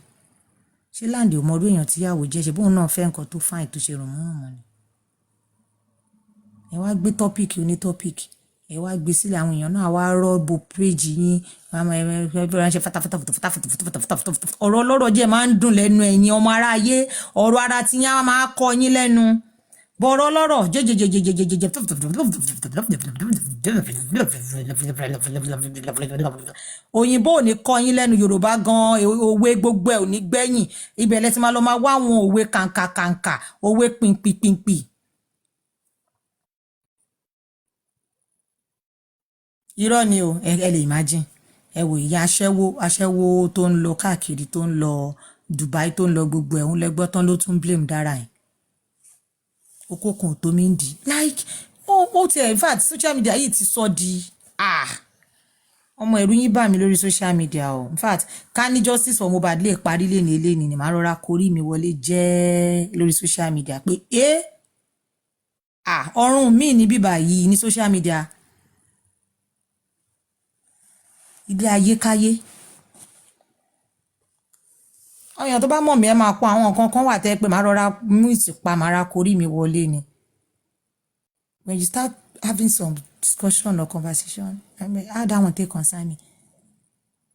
Ṣé láǹdì ò mọ orí èèyàn tíyàwó jẹ́ ṣe bóun náà fẹ́ nǹkan tó fine tó ṣe rùn mọ́ ni? Ẹ wá gbé tọ́pìkì oní tọ́pìkì ẹ wá gbé sílẹ̀ àwọn èèyàn náà wá rọ́ọ̀bù péjì yín ránṣẹ́ ọ̀rọ̀ ọlọ́rọ̀ jẹ́ máa ń dùn lẹ́nu ẹ̀yin ọmọ aráyé ọ̀rọ̀ ara tí yín á máa kọ yín lẹ́nu bọ̀rọ̀ ọlọ́rọ̀ jẹjẹjẹjẹjẹjẹjẹ òyìnbó ò ní kọ yín lẹ́nu yorùbá gan òwe gbogbo ẹ̀ ò ní gbẹ̀yìn ibẹ̀ lẹ ti máa lọ máa wá àwọn òwe kàǹkàkàǹkà òwe pìnpìnpìnpì. Irọ́ ni o ẹ lè imagine ẹ wò ìyá aṣẹ́wó tó ń lọ káàkiri tó ń lọ Dubai tó ń lọ gbogbo ẹ̀hún lẹ́gbọ́ tán ló tún blame dára ẹ̀ okòkùn tó mi ń di like ó ti in fact social media yìí ti sọ di ọmọ ẹ̀rù yín bà mí lórí social media o in fact ká ní justice for Mohbad lè parí lé ní eléyìí ni màá rọra korí mi wọlé jẹ́ lórí social media pé ọrùn mi ní bíbà yìí ní social media ilé ayékáyé ọyàn tó bá mọ̀ mí ẹ máa pọ̀ àwọn nǹkan kan wà tẹ́ pé màá rọra mú ìtìpa màá ra korí mi wọlé ni when you start having some discussion or conversation I mean, how that one take concern me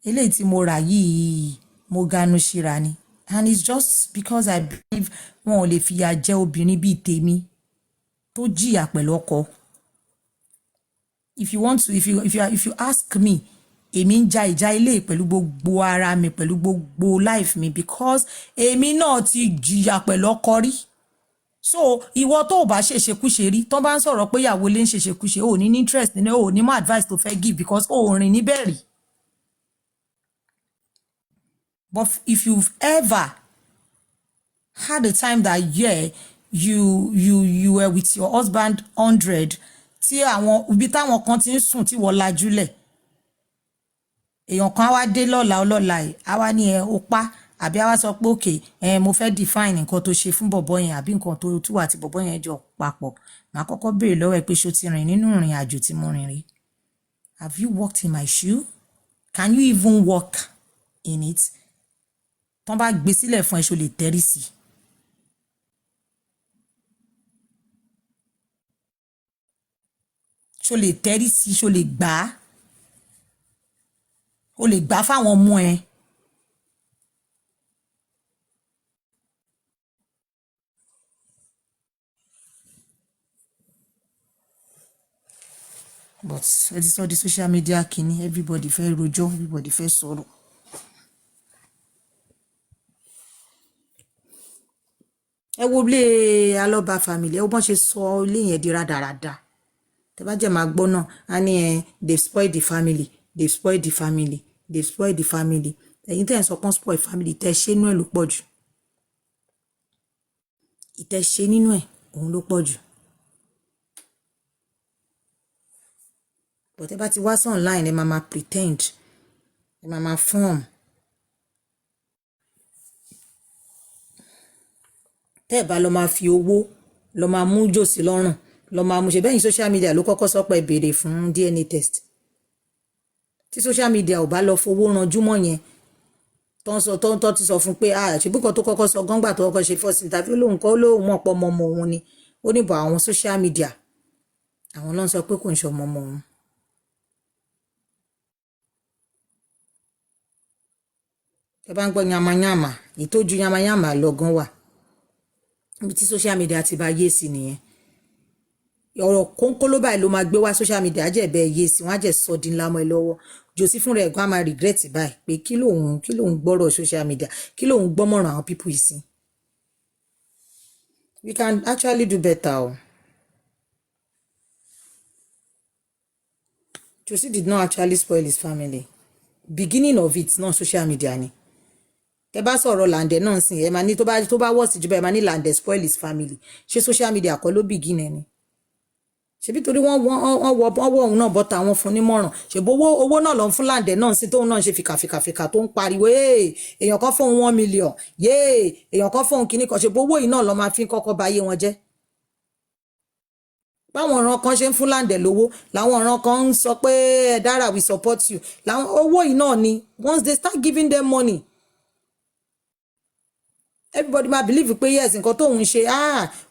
eléyìí tí mo rà yìí mo ganu síra ni and it's just because I believe wọn ò lè fìyà jẹ obìnrin bíi tèmi tó jìyà pẹ̀lú ọkọ if you ask me èmi ń ja ìjà ilé pẹ̀lú gbogbo ara mi pẹ̀lú gbogbo life mi because èmi náà ti jìyà pẹ̀lú ọkọ rí so ìwọ tó bá ṣèṣekúṣe rí tó bá ń sọ̀rọ̀ pé ìyàwó lè ń ṣèṣekúṣe ò ní interest nínú ò ní mọ advice tó fẹ́ give because ò rìn níbẹ̀ rí but if you've ever had a time that you were with your husband 100 tí àwọn ibi táwọn kan ti ń sùn tí wọ́n lajúlẹ̀ èèyàn kan á wá dé lọ́la ọlọ́la ẹ̀ á wá ní ó pa àbí á wá sọ pé òkè mo fẹ́ define nǹkan tó ṣe fún bọ̀bọ̀ yẹn àbí nǹkan tó tú àti bọ̀bọ̀ yẹn jọ papọ̀ màá kọ́kọ́ béèrè lọ́wọ́ ẹ pé ṣó ti rìn nínú ìrìn àjò tí mo rìn rí have you walked in my shoe can you even walk in it tán bá gbé sílẹ̀ fún ẹ ṣó lè tẹ́rí sí ṣó lè tẹ́rí sí ṣó lè gbà á o lè gbà fáwọn ọmọ ẹ but ẹ ti sọ di social media kìíní everybody fẹ́ rojọ́ everybody fẹ́ sọ̀rọ̀ ẹ wo ilé alọ́ba family ẹ wo bọ́n ṣe sọ ilé yẹn di rádaràda tẹ bá jẹ́ máa gbọ́ náà á ní they spoil the family they spoil the family they spoil the family ẹ̀yin tẹ́ ẹ̀ sọ pọ́n spoil family tẹ́ ṣe nínú ẹ̀ ló pọ̀ jù ìtẹ́ ṣe nínú ẹ̀ òun ló pọ̀ jù but ẹ bá ti wá sí online ẹ máa pretend ẹ máa form tẹ́ ẹ bá lọ máa fi owó lọ máa mú jòsí lọ́rùn lọ máa mú ṣe bẹ́yìn social media ló kọ́kọ́ sọ pé béèrè fún DNA test tí social media ò bá lọ fowó ranjú mọ́ yẹn tó ti sọ fún pé ṣùgbọ́n tó kọ́kọ́ sọ gángbà tó kọ́kọ́ ṣe first interview lóhùn kọ́ lóhùn mọ̀ pọ̀ ọmọ òun ni ó níbọ̀ àwọn social media àwọn ló ń sọ pé kò ń ṣe ọmọ òun. ẹ bá ń gbọ́ yamayama ìtọ́jú yamayama lọ́gán wà níbi tí social media ti bá yé sí nìyẹn ọ̀rọ̀ kónkóló báyìí ló máa gbé wá social media jẹ̀bẹ̀ yé sí wọ́n á jẹ́ sọ di ńlá mọ́ ẹ lọ́wọ́ jòsí fún rẹ̀ gan máa regret báyìí pé kí lòun gbọ́rọ̀ social media kí lòun gbọ́mọ̀ràn àwọn people yìí sí We can actually do better. Josie did not actually spoil his family. Beginning of it, not social media ni. Tẹ́ bá sọ̀rọ̀ Lande náà sìn, ẹ máa ní tó bá worst jù bẹ́ẹ̀, ẹ máa ní Lande spoil his family. Ṣé social media kọ́ ló begin ni? Ṣebí torí wọ́n wọ òun náà bọ́ta àwọn fún nímọ̀ràn. Ṣèbó owó náà lọ fún Lande náà sí tóun náà ṣe fìkàfìkà tó ń pariwo, èèyàn kan fóun 1 million, èèyàn kan fóun kinní kan. Ṣèbó owó yìí náà lọ máa fi kọ́kọ́ ba ayé wọn jẹ́. Báwọn ọ̀ràn kan ṣe ń fún Lande lówó, làwọn ọ̀ràn kan ń sọ pé Dara we support you. Làwọn owó yìí náà ni once they start giving them money, everybody ma believe pé yes nǹkan tóun ṣe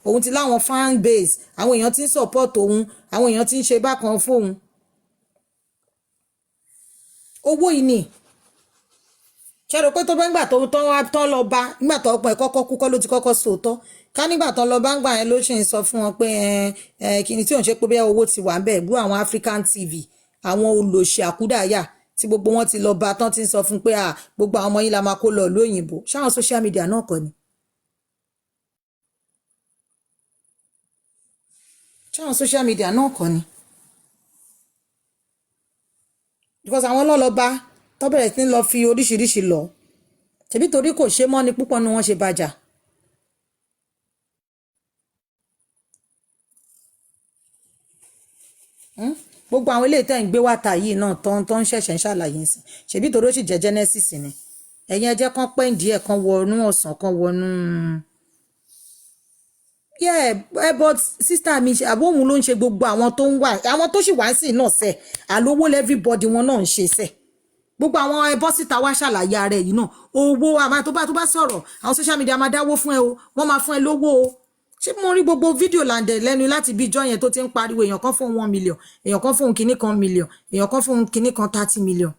òun ti láwọn fan base, àwọn èèyàn ti ń support òun, àwọn èèyàn ti ń ṣe bákan fóun. Owó yìí ni ṣe rò pé tó bá nígbà tó tán lọ bá nígbà tó ọ̀pọ̀ ẹ̀ kọ́kọ́ kú kọ́ ló ti kọ́kọ́ sòótọ́ ká nígbà tán lọ bá ń gbà yẹn ló ṣe ń sọ fún wọn pé kíni tí òun ṣe pé bí owó ti wà ń bẹ̀ gbú àwọn African TV àwọn olòṣì àkúdàáyà tí gbogbo wọn ti lọ bá tán ti ń sọ fún pé gbogbo àwọn ọmọ yín la máa kó lọ lóyìnbó ṣáwọn social media náà kọ́ ni. ṣáwọn social media náà kọ́ ni. Because àwọn lọ́lọ́ba tó bẹ̀rẹ̀ sí lọ fi oríṣiríṣi lọ tẹ̀bí torí kò ṣe mọ́ ni púpọ̀ ni wọ́n ṣe bàjà. Gbogbo àwọn eléyìí tẹ́ ń gbé wàtà yìí náà tó ń ṣẹ̀ṣẹ̀ ń ṣàlàyé sí ṣèbí torí ó sì jẹ́ genesis ni ẹ̀yin ẹ jẹ́ kán pẹ́ díẹ̀ kan wọnú ọ̀sán kan wọnú. But sister mi àbóhùn ló ń ṣe gbogbo àwọn tó ń wà àwọn tó sì wá sí náà sẹ̀ àlówó everybody wọn náà ń ṣe sẹ̀ gbogbo àwọn ẹbọ síta wá ṣàlàyé ara ẹ̀ yìí náà owó àmà tó bá sọ̀rọ̀ àwọn social media máa dáwó fún ẹ o wọ́n máa fún ẹ lówó o ṣé mo rí gbogbo fídíò Lande lẹ́nu láti bí ijọ́ yẹn tó ti ń pariwo èèyàn kan fún 1 million èèyàn kan fún kinní kan million èèyàn kan fún kinní kan 30 million